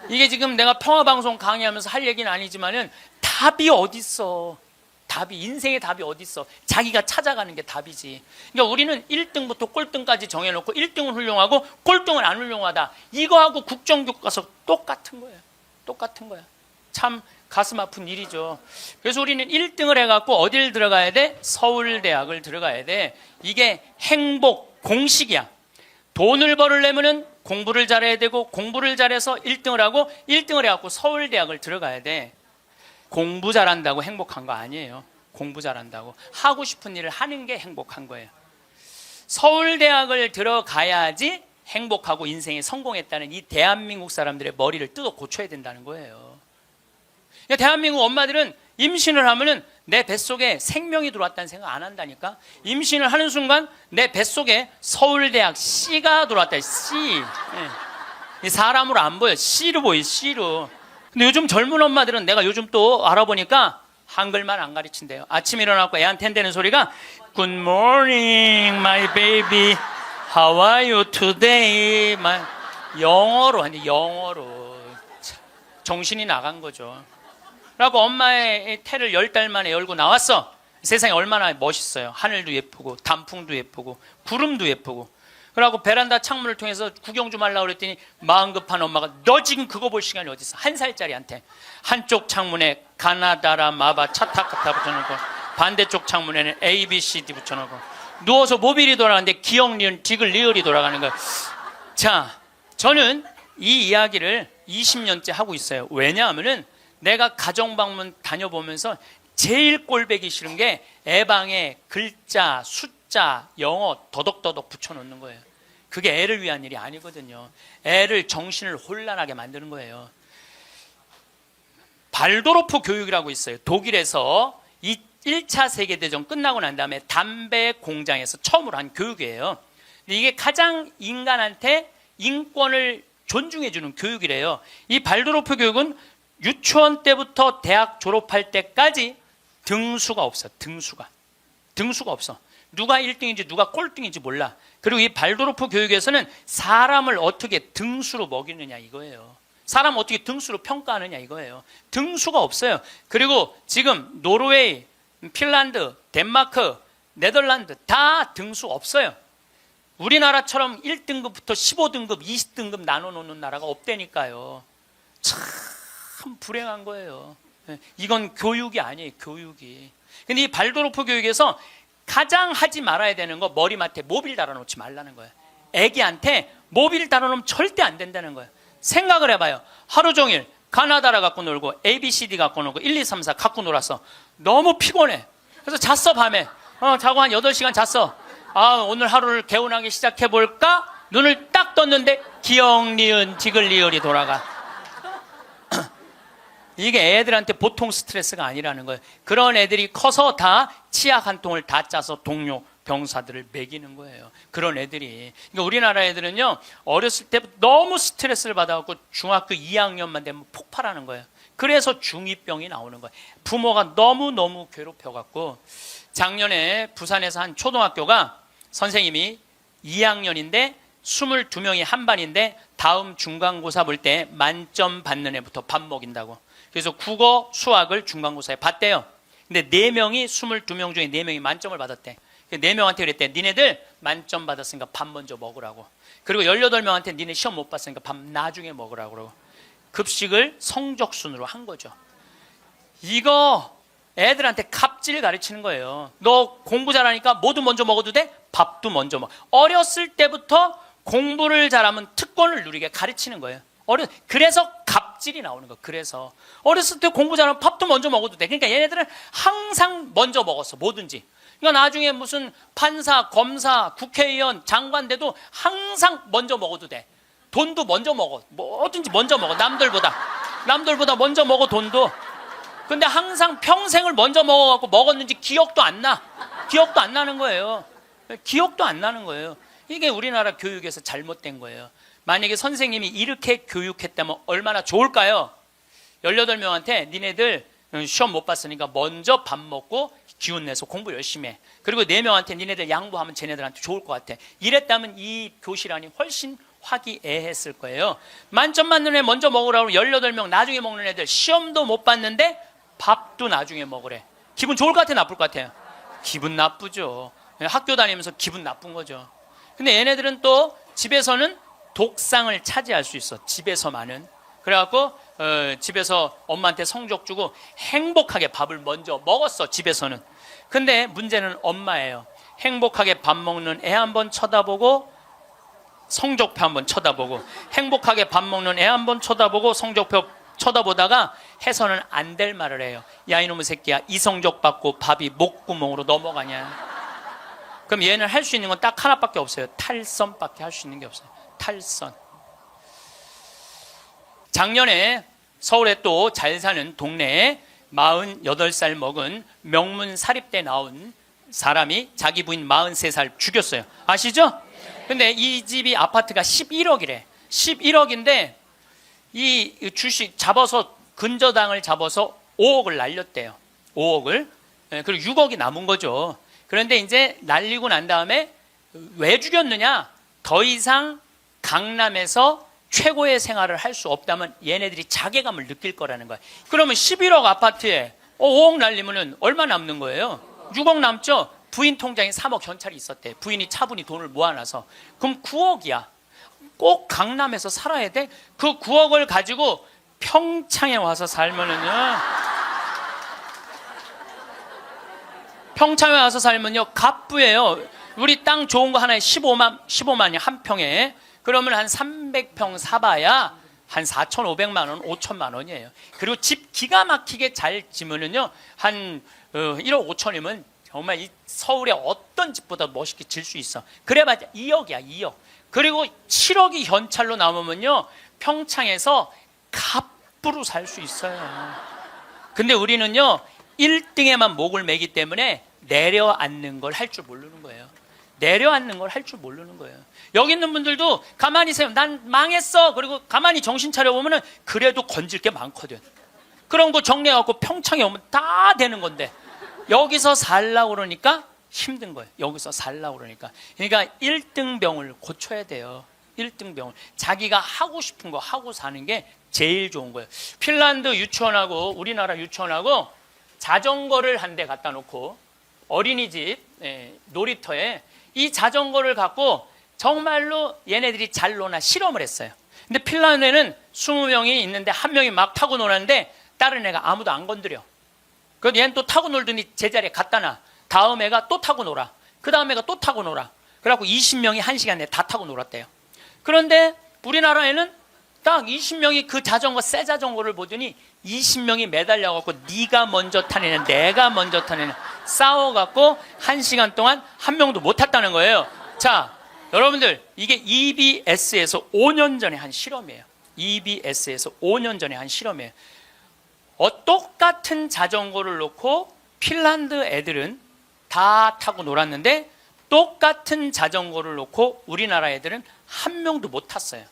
이게 지금 내가 평화방송 강의하면서 할 얘기는 아니지만은 답이 어딨어. 답이, 인생의 답이 어딨어. 자기가 찾아가는 게 답이지. 그러니까 우리는 1등부터 꼴등까지 정해놓고 1등은 훌륭하고 꼴등은 안 훌륭하다. 이거하고 국정교과서 똑같은 거예요. 똑같은 거야. 참 가슴 아픈 일이죠. 그래서 우리는 1등을 해갖고 어딜 들어가야 돼? 서울대학을 들어가야 돼. 이게 행복 공식이야. 돈을 벌으려면은 공부를 잘해야 되고 공부를 잘해서 1등을 하고 1등을 해갖고 서울대학을 들어가야 돼. 공부 잘한다고 행복한 거 아니에요. 공부 잘한다고 하고 싶은 일을 하는 게 행복한 거예요. 서울대학을 들어가야지 행복하고 인생에 성공했다는 이 대한민국 사람들의 머리를 뜯어 고쳐야 된다는 거예요. 대한민국 엄마들은 임신을 하면은 내 뱃속에 생명이 들어왔다는 생각 안 한다니까. 임신을 하는 순간 내 뱃속에 서울대학 C가 들어왔다. C. 네. 사람으로 안 보여. C로 보여. C로. 근데 요즘 젊은 엄마들은 내가 요즘 또 알아보니까 한글만 안 가르친대요. 아침에 일어나고 애한테 한다는 소리가 Good morning, my baby. How are you today? 영어로 하는데 영어로. 정신이 나간 거죠. 그래갖고 엄마의 태를 10달 만에 열고 나왔어. 세상이 얼마나 멋있어요. 하늘도 예쁘고 단풍도 예쁘고 구름도 예쁘고. 그래갖고 베란다 창문을 통해서 구경 좀 하려고 그랬더니 마음 급한 엄마가 너 지금 그거 볼 시간이 어디 있어. 1살짜리한테 한쪽 창문에 가나다라 마바 차타카타 붙여놓고 반대쪽 창문에는 A, B, C, D 붙여놓고 누워서 모빌이 돌아가는데 기억, 니은, 디귿, 리을이 돌아가는 거예요. 자, 저는 이 이야기를 20년째 하고 있어요. 왜냐하면은 내가 가정방문 다녀보면서 제일 꼴배기 싫은 게 애방에 글자, 숫자, 영어 더덕더덕 붙여놓는 거예요. 그게 애를 위한 일이 아니거든요. 애를 정신을 혼란하게 만드는 거예요. 발도르프 교육이라고 있어요. 독일에서 이 1차 세계대전 끝나고 난 다음에 담배 공장에서 처음으로 한 교육이에요. 근데 이게 가장 인간한테 인권을 존중해주는 교육이래요. 이 발도르프 교육은 유치원 때부터 대학 졸업할 때까지 등수가 없어. 등수가 없어. 누가 1등인지 누가 꼴등인지 몰라. 그리고 이 발도르프 교육에서는 사람을 어떻게 등수로 먹이느냐 이거예요. 사람 어떻게 등수로 평가하느냐 이거예요. 등수가 없어요. 그리고 지금 노르웨이, 핀란드, 덴마크, 네덜란드 다 등수 없어요. 우리나라처럼 1등급부터 15등급, 20등급 나눠놓는 나라가 없다니까요. 참 불행한 거예요. 이건 교육이 아니에요. 교육이. 근데 이 발도르프 교육에서 가장 하지 말아야 되는 거 머리맡에 모빌 달아놓지 말라는 거예요. 애기한테 모빌 달아놓으면 절대 안 된다는 거예요. 생각을 해봐요. 하루 종일 가나다라 갖고 놀고 ABCD 갖고 놀고 1, 2, 3, 4 갖고 놀았어. 너무 피곤해. 그래서 잤어 밤에. 자고 한 8시간 잤어. 오늘 하루를 개운하게 시작해볼까? 눈을 딱 떴는데 기억, 니은, 디귿, 리을이 돌아가. 이게 애들한테 보통 스트레스가 아니라는 거예요. 그런 애들이 커서 다 치약 한 통을 다 짜서 동료 병사들을 먹이는 거예요. 그런 애들이. 그러니까 우리나라 애들은요, 어렸을 때부터 너무 스트레스를 받아갖고 중학교 2학년만 되면 폭발하는 거예요. 그래서 중2병이 나오는 거예요. 부모가 너무너무 괴롭혀갖고. 작년에 부산에서 한 초등학교가 선생님이 2학년인데 22명이 한 반인데 다음 중간고사 볼 때 만점 받는 애부터 밥 먹인다고. 그래서 국어, 수학을 중간고사에 봤대요. 근데 4명이 22명 중에 4명이 만점을 받았대. 4명한테 그랬대. 니네들 만점 받았으니까 밥 먼저 먹으라고. 그리고 18명한테 니네 시험 못 봤으니까 밥 나중에 먹으라고. 그러고 급식을 성적순으로 한 거죠. 이거 애들한테 갑질 가르치는 거예요. 너 공부 잘하니까 뭐도 먼저 먹어도 돼? 밥도 먼저 먹어. 어렸을 때부터 공부를 잘하면 특권을 누리게 가르치는 거예요. 그래서 갑질이 나오는 거. 그래서 어렸을 때 공부 잘하면 밥도 먼저 먹어도 돼. 그러니까 얘네들은 항상 먼저 먹었어. 뭐든지. 그러니까 나중에 무슨 판사, 검사, 국회의원, 장관 돼도 항상 먼저 먹어도 돼. 돈도 먼저 먹어. 뭐든지 먼저 먹어. 남들보다 먼저 먹어. 돈도. 근데 항상 평생을 먼저 먹어갖고 먹었는지 기억도 안 나. 기억도 안 나는 거예요. 기억도 안 나는 거예요. 이게 우리나라 교육에서 잘못된 거예요. 만약에 선생님이 이렇게 교육했다면 얼마나 좋을까요? 18명한테 니네들 시험 못 봤으니까 먼저 밥 먹고 기운 내서 공부 열심히 해. 그리고 4명한테 니네들 양보하면 쟤네들한테 좋을 것 같아. 이랬다면 이 교실 안이 훨씬 화기애애했을 거예요. 만점 맞는 애 먼저 먹으라고 18명 나중에 먹는 애들 시험도 못 봤는데 밥도 나중에 먹으래. 기분 좋을 것 같아, 나쁠 것 같아요? 기분 나쁘죠. 학교 다니면서 기분 나쁜 거죠. 근데 얘네들은 또 집에서는 독상을 차지할 수 있어. 집에서만은. 그래갖고 집에서 엄마한테 성적 주고 행복하게 밥을 먼저 먹었어. 집에서는. 근데 문제는 엄마예요. 행복하게 밥 먹는 애 한번 쳐다보고 성적표 한번 쳐다보고 행복하게 밥 먹는 애 한번 쳐다보고 성적표 쳐다보다가 해서는 안 될 말을 해요. 야 이놈의 새끼야, 이 성적 받고 밥이 목구멍으로 넘어가냐. 그럼 얘는 할 수 있는 건 딱 하나밖에 없어요. 탈선밖에 할 수 있는 게 없어요. 탈선. 작년에 서울에 또 잘 사는 동네에 48살 먹은 명문 사립대 나온 사람이 자기 부인 43살 죽였어요. 아시죠? 근데 이 집이 아파트가 11억이래. 11억인데 이 주식 잡아서 근저당을 잡아서 5억을 날렸대요. 5억을. 그리고 6억이 남은 거죠. 그런데 이제 날리고 난 다음에 왜 죽였느냐? 더 이상 강남에서 최고의 생활을 할 수 없다면 얘네들이 자괴감을 느낄 거라는 거예요. 그러면 11억 아파트에 5억 날리면 얼마 남는 거예요? 6억 남죠? 부인 통장에 3억 현찰이 있었대. 부인이 차분히 돈을 모아놔서. 그럼 9억이야. 꼭 강남에서 살아야 돼? 그 9억을 가지고 평창에 와서 살면은요. 평창에 와서 살면요. 갑부예요. 우리 땅 좋은 거 하나에 15만이 한 평에. 그러면 한 300평 사봐야 한 4,500만 원, 5천만 원이에요. 그리고 집 기가 막히게 잘 지으면요, 한 1억 5천이면 정말 이 서울의 어떤 집보다 멋있게 질 수 있어. 그래봤자 2억이야, 2억. 그리고 7억이 현찰로 남으면요, 평창에서 갑부로 살 수 있어요. 근데 우리는요, 1등에만 목을 매기 때문에 내려앉는 걸 할 줄 모르는 거예요. 내려앉는 걸 할 줄 모르는 거예요. 여기 있는 분들도 가만히 있어요. 난 망했어. 그리고 가만히 정신 차려보면 그래도 건질 게 많거든. 그런 거 정리해갖고 평창에 오면 다 되는 건데 여기서 살라고 그러니까 힘든 거예요. 여기서 살라고 그러니까. 그러니까 1등병을 고쳐야 돼요. 1등병을. 자기가 하고 싶은 거 하고 사는 게 제일 좋은 거예요. 핀란드 유치원하고 우리나라 유치원하고 자전거를 한 대 갖다 놓고 어린이집 놀이터에 이 자전거를 갖고 정말로 얘네들이 잘 노나 실험을 했어요. 근데 핀란드에는 20명이 있는데 한 명이 막 타고 노는데 다른 애가 아무도 안 건드려. 그래서 얘는 또 타고 놀더니 제자리에 갖다 놔. 다음 애가 또 타고 놀아. 그 다음 애가 또 타고 놀아. 그래갖고 20명이 1시간 내에 다 타고 놀았대요. 그런데 우리나라에는 딱 20명이 그 자전거, 새 자전거를 보더니 20명이 매달려갖고 네가 먼저 타느냐 내가 먼저 타느냐 싸워갖고 1시간 동안 한 명도 못 탔다는 거예요. 자, 여러분들, 이게 EBS에서 5년 전에 한 실험이에요. EBS에서 5년 전에 한 실험이에요. 똑같은 자전거를 놓고 핀란드 애들은 다 타고 놀았는데 똑같은 자전거를 놓고 우리나라 애들은 한 명도 못 탔어요.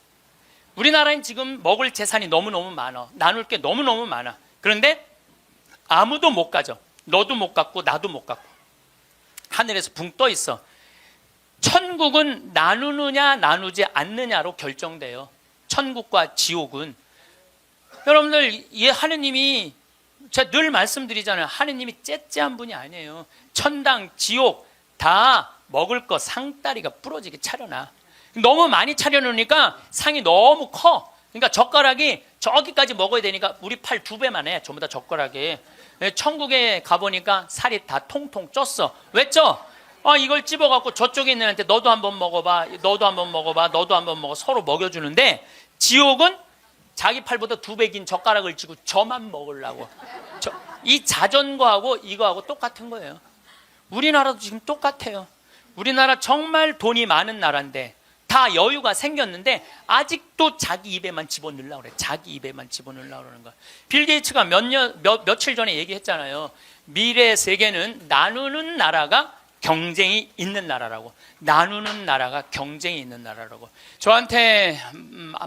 우리나라엔 지금 먹을 재산이 너무너무 많아. 나눌 게 너무너무 많아. 그런데 아무도 못 가져. 너도 못 갔고 나도 못 갔고. 하늘에서 붕 떠 있어. 천국은 나누느냐 나누지 않느냐로 결정돼요. 천국과 지옥은. 여러분들, 이 하느님이, 제가 늘 말씀드리잖아요. 하느님이 째째한 분이 아니에요. 천당, 지옥 다 먹을 거 상다리가 부러지게 차려놔. 너무 많이 차려놓으니까 상이 너무 커. 그러니까 젓가락이 저기까지 먹어야 되니까 우리 팔 2배만 해. 전부 다 젓가락이. 천국에 가보니까 살이 다 통통 쪘어. 왜 쪄? 이걸 찝어갖고 저쪽에 있는 애한테 너도 한번 먹어봐. 너도 한번 먹어봐. 너도 한번 먹어. 서로 먹여주는데 지옥은 자기 팔보다 2배 긴 젓가락을 쥐고 저만 먹으려고. 이 자전거하고 이거하고 똑같은 거예요. 우리나라도 지금 똑같아요. 우리나라 정말 돈이 많은 나라인데 다 여유가 생겼는데 아직도 자기 입에만 집어넣으려고 그래. 자기 입에만 집어넣으려고 그러는 거야. 빌 게이츠가 며칠 전에 얘기했잖아요. 미래 세계는 나누는 나라가 경쟁이 있는 나라라고. 나누는 나라가 경쟁이 있는 나라라고. 저한테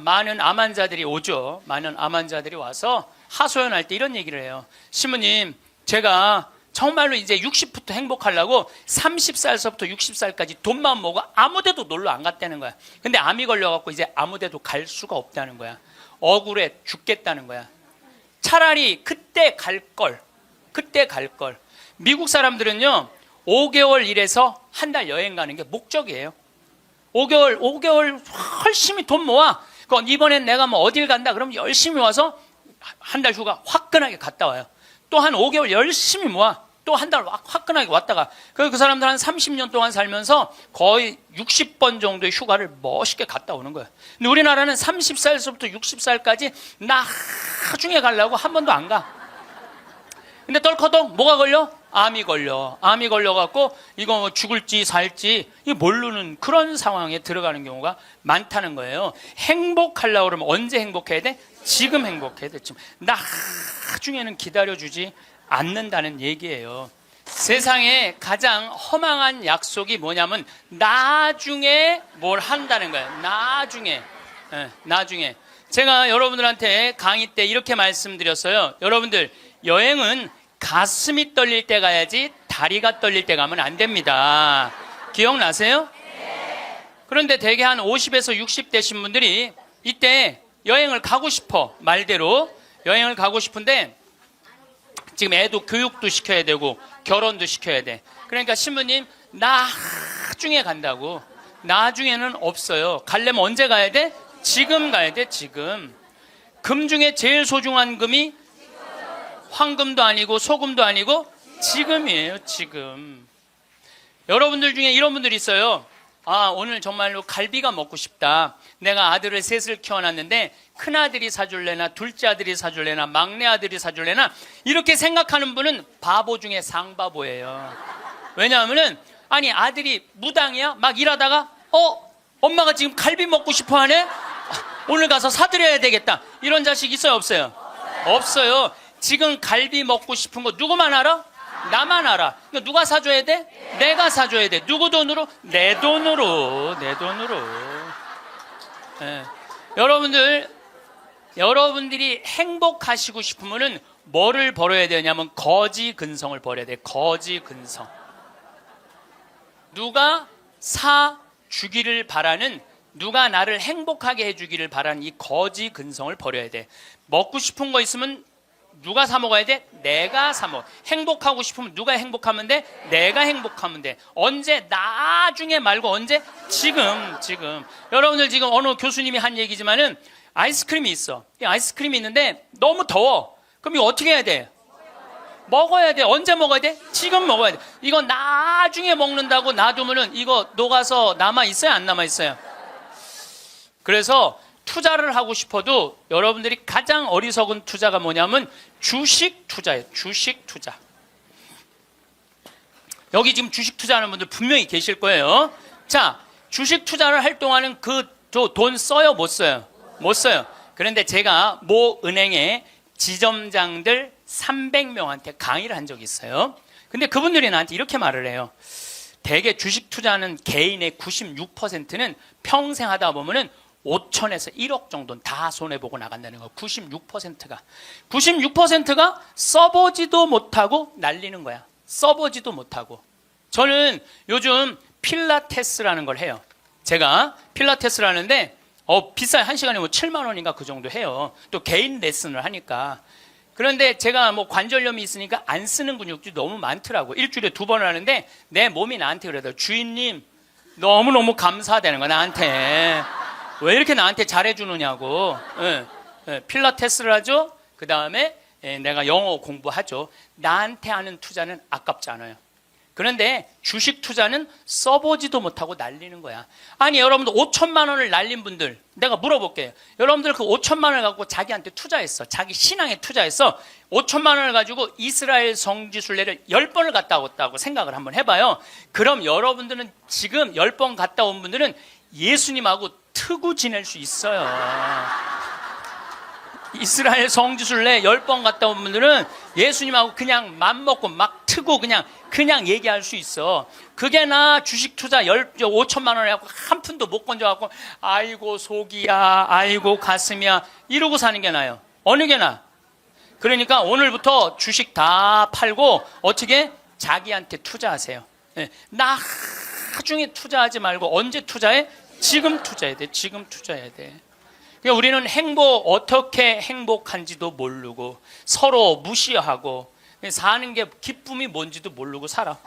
많은 암환자들이 오죠. 많은 암환자들이 와서 하소연할 때 이런 얘기를 해요. 신부님, 제가 정말로 이제 60부터 행복하려고 30살서부터 60살까지 돈만 모고 아무데도 놀러 안 갔다는 거야. 근데 암이 걸려갖고 이제 아무데도 갈 수가 없다는 거야. 억울해 죽겠다는 거야. 차라리 그때 갈 걸. 미국 사람들은요 5개월 일해서 한 달 여행 가는 게 목적이에요. 5개월 열심히 돈 모아. 이번엔 내가 뭐 어딜 간다 그러면 열심히 와서 한 달 휴가 화끈하게 갔다 와요. 또 한 5개월 열심히 모아. 또 한 달 화끈하게 왔다가. 그 사람들 한 30년 동안 살면서 거의 60번 정도의 휴가를 멋있게 갔다 오는 거예요. 근데 우리나라는 30살부터 60살까지 나중에 가려고 한 번도 안 가. 근데 떨커덕 뭐가 걸려? 암이 걸려갖고 이거 뭐 죽을지 살지 이거 모르는 그런 상황에 들어가는 경우가 많다는 거예요. 행복하려고 그러면 언제 행복해야 돼? 지금 행복해야 돼. 지금. 나중에는 기다려주지 않는다는 얘기예요. 세상에 가장 허망한 약속이 뭐냐면 나중에 뭘 한다는 거예요. 나중에. 제가 여러분들한테 강의 때 이렇게 말씀드렸어요. 여러분들, 여행은 가슴이 떨릴 때 가야지 다리가 떨릴 때 가면 안 됩니다. 기억나세요? 그런데 대개 한 50에서 60 되신 분들이 이때 여행을 가고 싶어. 말대로 여행을 가고 싶은데 지금 애도 교육도 시켜야 되고 결혼도 시켜야 돼. 그러니까 신부님 나중에 간다고. 나중에는 없어요. 가려면 언제 가야 돼? 지금 가야 돼. 지금. 금 중에 제일 소중한 금이 황금도 아니고 소금도 아니고 지금이에요. 지금. 여러분들 중에 이런 분들이 있어요. 아, 오늘 정말로 갈비가 먹고 싶다. 내가 아들을 셋을 키워놨는데 큰아들이 사줄래나 둘째 아들이 사줄래나 막내 아들이 사줄래나 이렇게 생각하는 분은 바보 중에 상바보예요. 왜냐하면은 아니 아들이 무당이야? 막 일하다가 엄마가 지금 갈비 먹고 싶어 하네? 오늘 가서 사드려야 되겠다. 이런 자식 있어요 없어요? 없어요. 지금 갈비 먹고 싶은 거 누구만 알아? 나만 알아. 그러니까 누가 사줘야 돼? 내가 사줘야 돼. 누구 돈으로? 내 돈으로. 내 돈으로. 예. 여러분들이 행복하시고 싶으면은 뭐를 버려야 되냐면 거지 근성을 버려야 돼. 거지 근성. 누가 사 주기를 바라는, 누가 나를 행복하게 해주기를 바라는 이 거지 근성을 버려야 돼. 먹고 싶은 거 있으면 누가 사 먹어야 돼? 내가 사 먹어. 행복하고 싶으면 누가 행복하면 돼? 내가 행복하면 돼. 언제? 나중에 말고 언제? 지금. 여러분들 지금 어느 교수님이 한 얘기지만은 아이스크림이 있어. 이 아이스크림이 있는데 너무 더워. 그럼 이거 어떻게 해야 돼? 먹어야 돼. 언제 먹어야 돼? 지금 먹어야 돼. 이거 나중에 먹는다고 놔두면은 이거 녹아서 남아 있어요? 안 남아 있어요? 그래서 투자를 하고 싶어도 여러분들이 가장 어리석은 투자가 뭐냐면 주식 투자예요. 주식 투자. 여기 지금 주식 투자하는 분들 분명히 계실 거예요. 자, 주식 투자를 할 동안은 돈 써요? 못 써요? 못 써요. 그런데 제가 모 은행의 지점장들 300명한테 강의를 한 적이 있어요. 근데 그분들이 나한테 이렇게 말을 해요. 대개 주식 투자하는 개인의 96%는 평생 하다 보면은 5천에서 1억 정도는 다 손해보고 나간다는 거. 96%가 써보지도 못하고 날리는 거야. 써보지도 못하고. 저는 요즘 필라테스라는 걸 해요. 제가 필라테스를 하는데 비싸요. 1시간에 뭐 7만 원인가 그 정도 해요. 또 개인 레슨을 하니까. 그런데 제가 뭐 관절염이 있으니까 안 쓰는 근육들이 너무 많더라고. 일주일에 2번을 하는데 내 몸이 나한테 그러더라고. 주인님 너무너무 감사되는 거야 나한테. 왜 이렇게 나한테 잘해주느냐고. 필라테스를 하죠. 그 다음에 내가 영어 공부하죠. 나한테 하는 투자는 아깝지 않아요. 그런데 주식 투자는 써보지도 못하고 날리는 거야. 아니 여러분들 5천만 원을 날린 분들 내가 물어볼게요. 여러분들 그 5천만 원을 갖고 자기한테 투자했어. 자기 신앙에 투자했어. 5천만 원을 가지고 이스라엘 성지순례를 10번을 갔다 왔다고 생각을 한번 해봐요. 그럼 여러분들은 지금 10번 갔다 온 분들은 예수님하고 트고 지낼 수 있어요. 이스라엘 성지순례 10번 갔다 온 분들은 예수님하고 그냥 맘먹고 막 트고 그냥 얘기할 수 있어. 그게 나 주식 투자 5천만 원에 갖고 한 푼도 못 건져갖고 아이고 속이야 아이고 가슴이야 이러고 사는 게 나아요. 어느 게 나아? 그러니까 오늘부터 주식 다 팔고 어떻게? 자기한테 투자하세요. 나중에 투자하지 말고 언제 투자해? 지금 투자해야 돼. 지금 투자해야 돼. 그러니까 우리는 어떻게 행복한지도 모르고 서로 무시하고 사는 게 기쁨이 뭔지도 모르고 살아.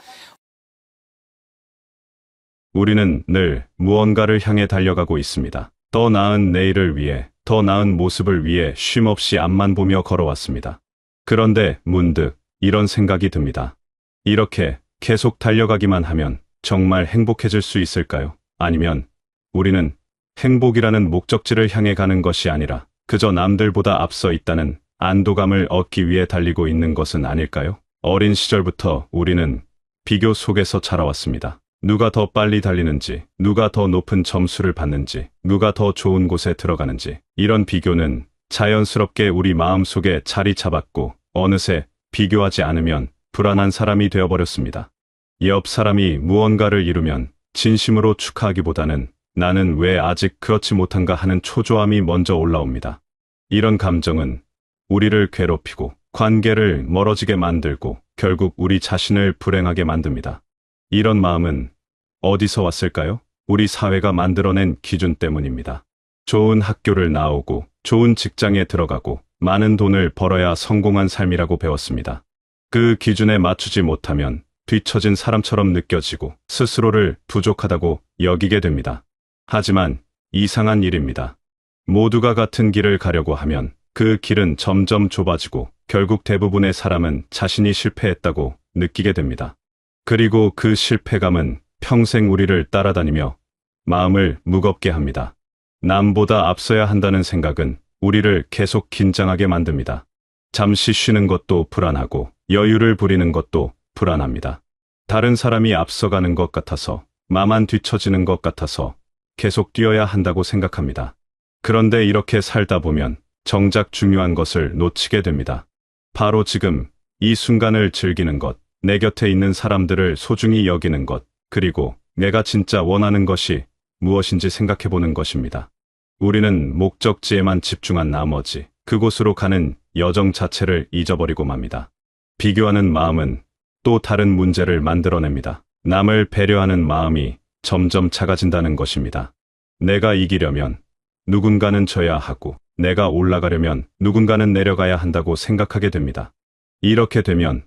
우리는 늘 무언가를 향해 달려가고 있습니다. 더 나은 내일을 위해, 더 나은 모습을 위해 쉼없이 앞만 보며 걸어왔습니다. 그런데 문득 이런 생각이 듭니다. 이렇게 계속 달려가기만 하면 정말 행복해질 수 있을까요? 아니면 우리는 행복이라는 목적지를 향해 가는 것이 아니라 그저 남들보다 앞서 있다는 안도감을 얻기 위해 달리고 있는 것은 아닐까요? 어린 시절부터 우리는 비교 속에서 자라왔습니다. 누가 더 빨리 달리는지, 누가 더 높은 점수를 받는지, 누가 더 좋은 곳에 들어가는지, 이런 비교는 자연스럽게 우리 마음속에 자리 잡았고 어느새 비교하지 않으면 불안한 사람이 되어버렸습니다. 옆 사람이 무언가를 이루면 진심으로 축하하기보다는 나는 왜 아직 그렇지 못한가 하는 초조함이 먼저 올라옵니다. 이런 감정은 우리를 괴롭히고 관계를 멀어지게 만들고 결국 우리 자신을 불행하게 만듭니다. 이런 마음은 어디서 왔을까요? 우리 사회가 만들어낸 기준 때문입니다. 좋은 학교를 나오고 좋은 직장에 들어가고 많은 돈을 벌어야 성공한 삶이라고 배웠습니다. 그 기준에 맞추지 못하면 뒤처진 사람처럼 느껴지고 스스로를 부족하다고 여기게 됩니다. 하지만 이상한 일입니다. 모두가 같은 길을 가려고 하면 그 길은 점점 좁아지고 결국 대부분의 사람은 자신이 실패했다고 느끼게 됩니다. 그리고 그 실패감은 평생 우리를 따라다니며 마음을 무겁게 합니다. 남보다 앞서야 한다는 생각은 우리를 계속 긴장하게 만듭니다. 잠시 쉬는 것도 불안하고 여유를 부리는 것도 불안합니다. 다른 사람이 앞서가는 것 같아서, 나만 뒤처지는 것 같아서 계속 뛰어야 한다고 생각합니다. 그런데 이렇게 살다 보면 정작 중요한 것을 놓치게 됩니다. 바로 지금 이 순간을 즐기는 것, 내 곁에 있는 사람들을 소중히 여기는 것, 그리고 내가 진짜 원하는 것이 무엇인지 생각해 보는 것입니다. 우리는 목적지에만 집중한 나머지 그곳으로 가는 여정 자체를 잊어버리고 맙니다. 비교하는 마음은 또 다른 문제를 만들어냅니다. 남을 배려하는 마음이 점점 작아진다는 것입니다. 내가 이기려면 누군가는 져야 하고, 내가 올라가려면 누군가는 내려가야 한다고 생각하게 됩니다. 이렇게 되면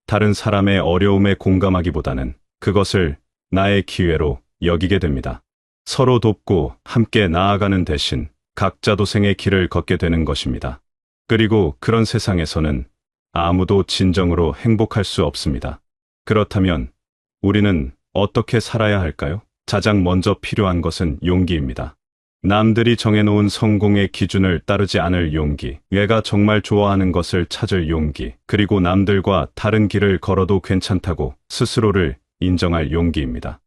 다른 사람의 어려움에 공감하기보다는 그것을 나의 기회로 여기게 됩니다. 서로 돕고 함께 나아가는 대신 각자 도생의 길을 걷게 되는 것입니다. 그리고 그런 세상에서는 아무도 진정으로 행복할 수 없습니다. 그렇다면 우리는 어떻게 살아야 할까요? 가장 먼저 필요한 것은 용기입니다. 남들이 정해놓은 성공의 기준을 따르지 않을 용기, 내가 정말 좋아하는 것을 찾을 용기, 그리고 남들과 다른 길을 걸어도 괜찮다고 스스로를 인정할 용기입니다.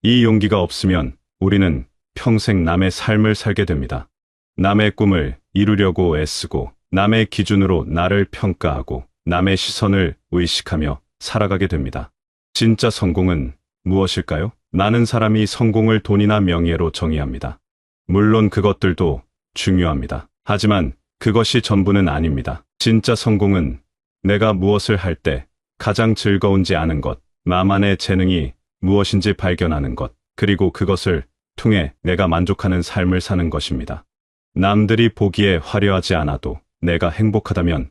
이 용기가 없으면 우리는 평생 남의 삶을 살게 됩니다. 남의 꿈을 이루려고 애쓰고, 남의 기준으로 나를 평가하고, 남의 시선을 의식하며 살아가게 됩니다. 진짜 성공은 무엇일까요? 많은 사람이 성공을 돈이나 명예로 정의합니다. 물론 그것들도 중요합니다. 하지만 그것이 전부는 아닙니다. 진짜 성공은 내가 무엇을 할 때 가장 즐거운지 아는 것, 나만의 재능이 무엇인지 발견하는 것, 그리고 그것을 통해 내가 만족하는 삶을 사는 것입니다. 남들이 보기에 화려하지 않아도 내가 행복하다면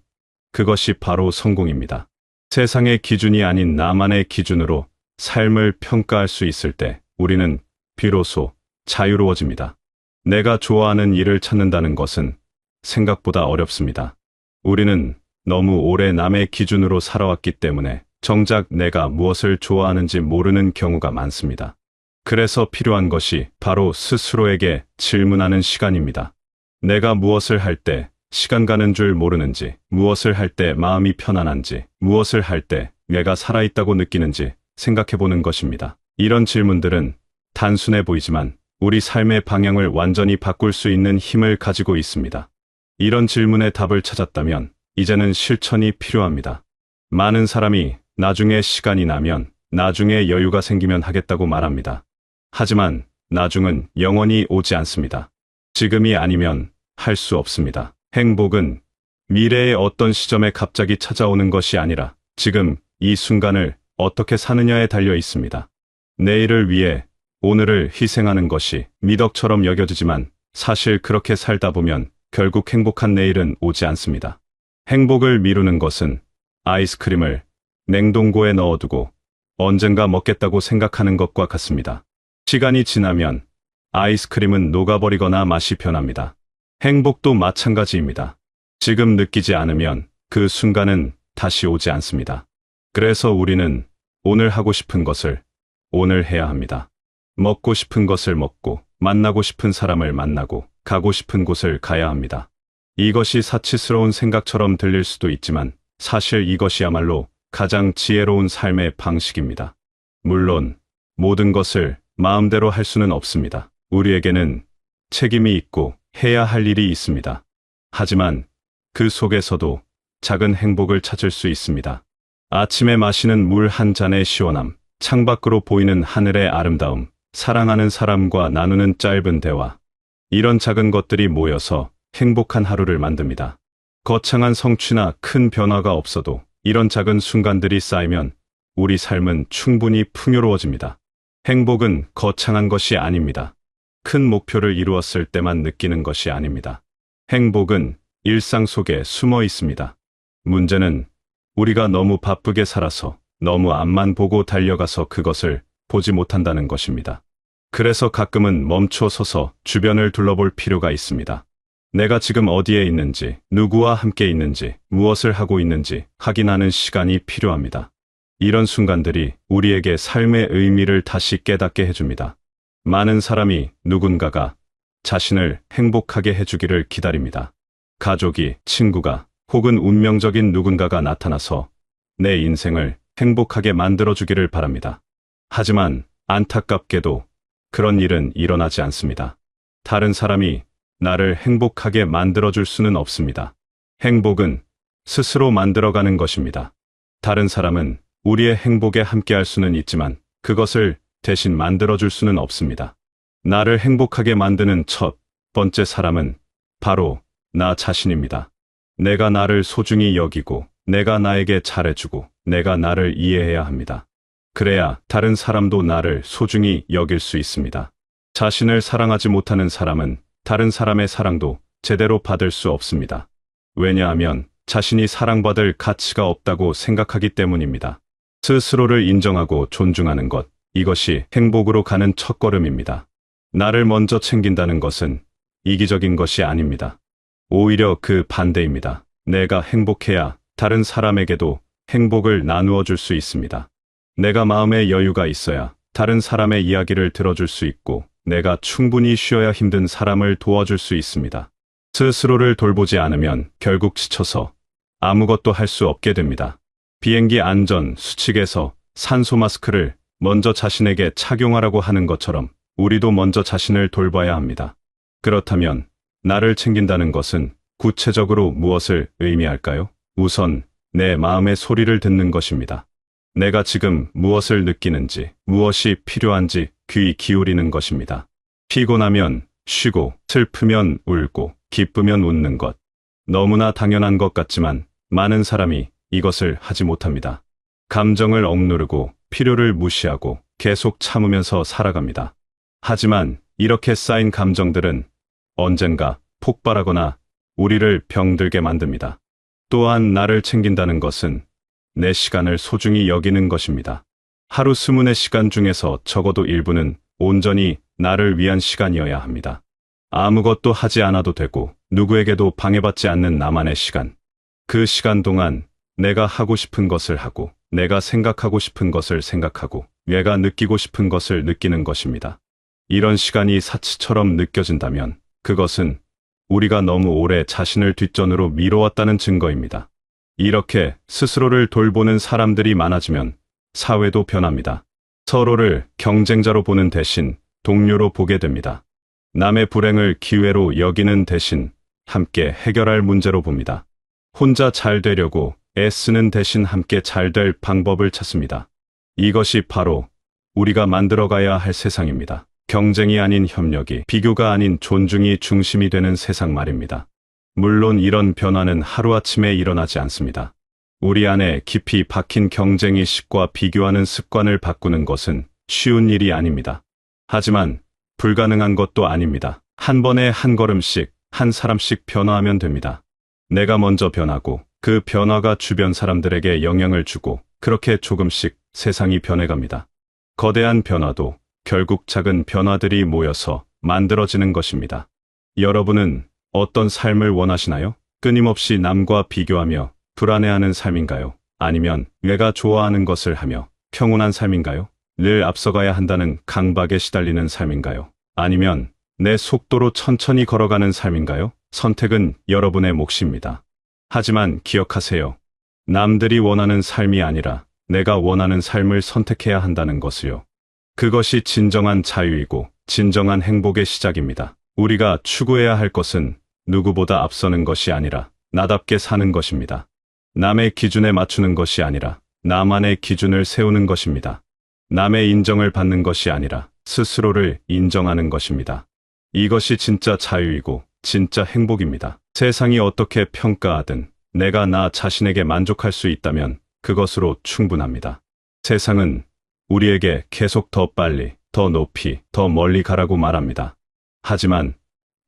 그것이 바로 성공입니다. 세상의 기준이 아닌 나만의 기준으로 삶을 평가할 수 있을 때 우리는 비로소 자유로워집니다. 내가 좋아하는 일을 찾는다는 것은 생각보다 어렵습니다. 우리는 너무 오래 남의 기준으로 살아왔기 때문에 정작 내가 무엇을 좋아하는지 모르는 경우가 많습니다. 그래서 필요한 것이 바로 스스로에게 질문하는 시간입니다. 내가 무엇을 할 때 시간 가는 줄 모르는지, 무엇을 할 때 마음이 편안한지, 무엇을 할 때 내가 살아있다고 느끼는지 생각해보는 것입니다. 이런 질문들은 단순해 보이지만 우리 삶의 방향을 완전히 바꿀 수 있는 힘을 가지고 있습니다. 이런 질문에 답을 찾았다면 이제는 실천이 필요합니다. 많은 사람이 나중에 시간이 나면, 나중에 여유가 생기면 하겠다고 말합니다. 하지만 나중은 영원히 오지 않습니다. 지금이 아니면 할 수 없습니다. 행복은 미래의 어떤 시점에 갑자기 찾아오는 것이 아니라 지금 이 순간을 어떻게 사느냐에 달려 있습니다. 내일을 위해 오늘을 희생하는 것이 미덕처럼 여겨지지만 사실 그렇게 살다 보면 결국 행복한 내일은 오지 않습니다. 행복을 미루는 것은 아이스크림을 냉동고에 넣어두고 언젠가 먹겠다고 생각하는 것과 같습니다. 시간이 지나면 아이스크림은 녹아버리거나 맛이 변합니다. 행복도 마찬가지입니다. 지금 느끼지 않으면 그 순간은 다시 오지 않습니다. 그래서 우리는 오늘 하고 싶은 것을 오늘 해야 합니다. 먹고 싶은 것을 먹고, 만나고 싶은 사람을 만나고, 가고 싶은 곳을 가야 합니다. 이것이 사치스러운 생각처럼 들릴 수도 있지만 사실 이것이야말로 가장 지혜로운 삶의 방식입니다. 물론 모든 것을 마음대로 할 수는 없습니다. 우리에게는 책임이 있고 해야 할 일이 있습니다. 하지만 그 속에서도 작은 행복을 찾을 수 있습니다. 아침에 마시는 물 한 잔의 시원함, 창밖으로 보이는 하늘의 아름다움, 사랑하는 사람과 나누는 짧은 대화. 이런 작은 것들이 모여서 행복한 하루를 만듭니다. 거창한 성취나 큰 변화가 없어도 이런 작은 순간들이 쌓이면 우리 삶은 충분히 풍요로워집니다. 행복은 거창한 것이 아닙니다. 큰 목표를 이루었을 때만 느끼는 것이 아닙니다. 행복은 일상 속에 숨어 있습니다. 문제는 우리가 너무 바쁘게 살아서 너무 앞만 보고 달려가서 그것을 보지 못한다는 것입니다. 그래서 가끔은 멈춰 서서 주변을 둘러볼 필요가 있습니다. 내가 지금 어디에 있는지, 누구와 함께 있는지, 무엇을 하고 있는지 확인하는 시간이 필요합니다. 이런 순간들이 우리에게 삶의 의미를 다시 깨닫게 해줍니다. 많은 사람이 누군가가 자신을 행복하게 해주기를 기다립니다. 가족이, 친구가, 혹은 운명적인 누군가가 나타나서 내 인생을 행복하게 만들어주기를 바랍니다. 하지만 안타깝게도 그런 일은 일어나지 않습니다. 다른 사람이 나를 행복하게 만들어줄 수는 없습니다. 행복은 스스로 만들어가는 것입니다. 다른 사람은 우리의 행복에 함께할 수는 있지만 그것을 대신 만들어줄 수는 없습니다. 나를 행복하게 만드는 첫 번째 사람은 바로 나 자신입니다. 내가 나를 소중히 여기고, 내가 나에게 잘해주고, 내가 나를 이해해야 합니다. 그래야 다른 사람도 나를 소중히 여길 수 있습니다. 자신을 사랑하지 못하는 사람은 다른 사람의 사랑도 제대로 받을 수 없습니다. 왜냐하면 자신이 사랑받을 가치가 없다고 생각하기 때문입니다. 스스로를 인정하고 존중하는 것, 이것이 행복으로 가는 첫걸음입니다. 나를 먼저 챙긴다는 것은 이기적인 것이 아닙니다. 오히려 그 반대입니다. 내가 행복해야 다른 사람에게도 행복을 나누어 줄 수 있습니다. 내가 마음의 여유가 있어야 다른 사람의 이야기를 들어줄 수 있고, 내가 충분히 쉬어야 힘든 사람을 도와줄 수 있습니다. 스스로를 돌보지 않으면 결국 지쳐서 아무것도 할 수 없게 됩니다. 비행기 안전 수칙에서 산소 마스크를 먼저 자신에게 착용하라고 하는 것처럼 우리도 먼저 자신을 돌봐야 합니다. 그렇다면 나를 챙긴다는 것은 구체적으로 무엇을 의미할까요? 우선 내 마음의 소리를 듣는 것입니다. 내가 지금 무엇을 느끼는지, 무엇이 필요한지 귀 기울이는 것입니다. 피곤하면 쉬고, 슬프면 울고, 기쁘면 웃는 것. 너무나 당연한 것 같지만 많은 사람이 이것을 하지 못합니다. 감정을 억누르고 필요를 무시하고 계속 참으면서 살아갑니다. 하지만 이렇게 쌓인 감정들은 언젠가 폭발하거나 우리를 병들게 만듭니다. 또한 나를 챙긴다는 것은 내 시간을 소중히 여기는 것입니다. 하루 24시간 중에서 적어도 일부는 온전히 나를 위한 시간이어야 합니다. 아무것도 하지 않아도 되고 누구에게도 방해받지 않는 나만의 시간. 그 시간 동안 내가 하고 싶은 것을 하고, 내가 생각하고 싶은 것을 생각하고, 내가 느끼고 싶은 것을 느끼는 것입니다. 이런 시간이 사치처럼 느껴진다면 그것은 우리가 너무 오래 자신을 뒷전으로 미뤄왔다는 증거입니다. 이렇게 스스로를 돌보는 사람들이 많아지면 사회도 변합니다. 서로를 경쟁자로 보는 대신 동료로 보게 됩니다. 남의 불행을 기회로 여기는 대신 함께 해결할 문제로 봅니다. 혼자 잘 되려고 애쓰는 대신 함께 잘 될 방법을 찾습니다. 이것이 바로 우리가 만들어가야 할 세상입니다. 경쟁이 아닌 협력이, 비교가 아닌 존중이 중심이 되는 세상 말입니다. 물론 이런 변화는 하루아침에 일어나지 않습니다. 우리 안에 깊이 박힌 경쟁의식과 비교하는 습관을 바꾸는 것은 쉬운 일이 아닙니다. 하지만 불가능한 것도 아닙니다. 한 번에 한 걸음씩, 한 사람씩 변화하면 됩니다. 내가 먼저 변하고 그 변화가 주변 사람들에게 영향을 주고, 그렇게 조금씩 세상이 변해갑니다. 거대한 변화도 결국 작은 변화들이 모여서 만들어지는 것입니다. 여러분은 어떤 삶을 원하시나요? 끊임없이 남과 비교하며 불안해하는 삶인가요? 아니면 내가 좋아하는 것을 하며 평온한 삶인가요? 늘 앞서가야 한다는 강박에 시달리는 삶인가요? 아니면 내 속도로 천천히 걸어가는 삶인가요? 선택은 여러분의 몫입니다. 하지만 기억하세요. 남들이 원하는 삶이 아니라 내가 원하는 삶을 선택해야 한다는 것을요. 그것이 진정한 자유이고 진정한 행복의 시작입니다. 우리가 추구해야 할 것은 누구보다 앞서는 것이 아니라 나답게 사는 것입니다. 남의 기준에 맞추는 것이 아니라 나만의 기준을 세우는 것입니다. 남의 인정을 받는 것이 아니라 스스로를 인정하는 것입니다. 이것이 진짜 자유이고 진짜 행복입니다. 세상이 어떻게 평가하든 내가 나 자신에게 만족할 수 있다면 그것으로 충분합니다. 세상은 우리에게 계속 더 빨리, 더 높이, 더 멀리 가라고 말합니다. 하지만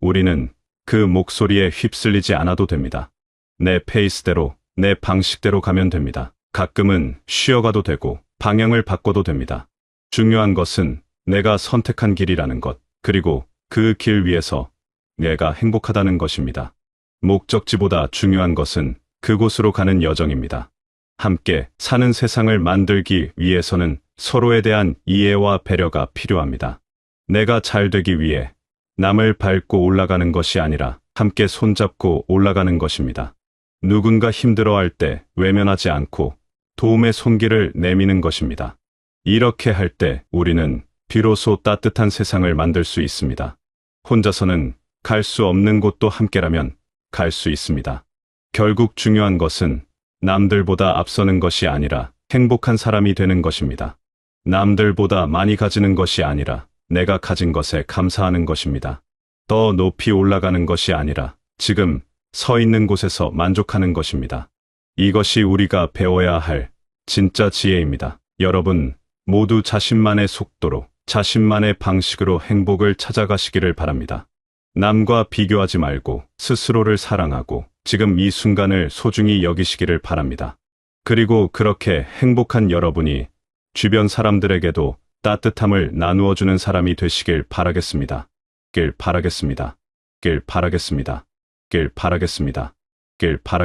우리는 그 목소리에 휩쓸리지 않아도 됩니다. 내 페이스대로, 내 방식대로 가면 됩니다. 가끔은 쉬어가도 되고 방향을 바꿔도 됩니다. 중요한 것은 내가 선택한 길이라는 것, 그리고 그 길 위에서 내가 행복하다는 것입니다. 목적지보다 중요한 것은 그곳으로 가는 여정입니다. 함께 사는 세상을 만들기 위해서는 서로에 대한 이해와 배려가 필요합니다. 내가 잘 되기 위해 남을 밟고 올라가는 것이 아니라 함께 손잡고 올라가는 것입니다. 누군가 힘들어할 때 외면하지 않고 도움의 손길을 내미는 것입니다. 이렇게 할 때 우리는 비로소 따뜻한 세상을 만들 수 있습니다. 혼자서는 갈 수 없는 곳도 함께라면 갈 수 있습니다. 결국 중요한 것은 남들보다 앞서는 것이 아니라 행복한 사람이 되는 것입니다. 남들보다 많이 가지는 것이 아니라 내가 가진 것에 감사하는 것입니다. 더 높이 올라가는 것이 아니라 지금 서 있는 곳에서 만족하는 것입니다. 이것이 우리가 배워야 할 진짜 지혜입니다. 여러분 모두 자신만의 속도로, 자신만의 방식으로 행복을 찾아가시기를 바랍니다. 남과 비교하지 말고 스스로를 사랑하고 지금 이 순간을 소중히 여기시기를 바랍니다. 그리고 그렇게 행복한 여러분이 주변 사람들에게도 따뜻함을 나누어주는 사람이 되시길 바라겠습니다. 길 바라겠습니다. 길 바라겠습니다. 길 바라겠습니다. 길 바라겠습니다.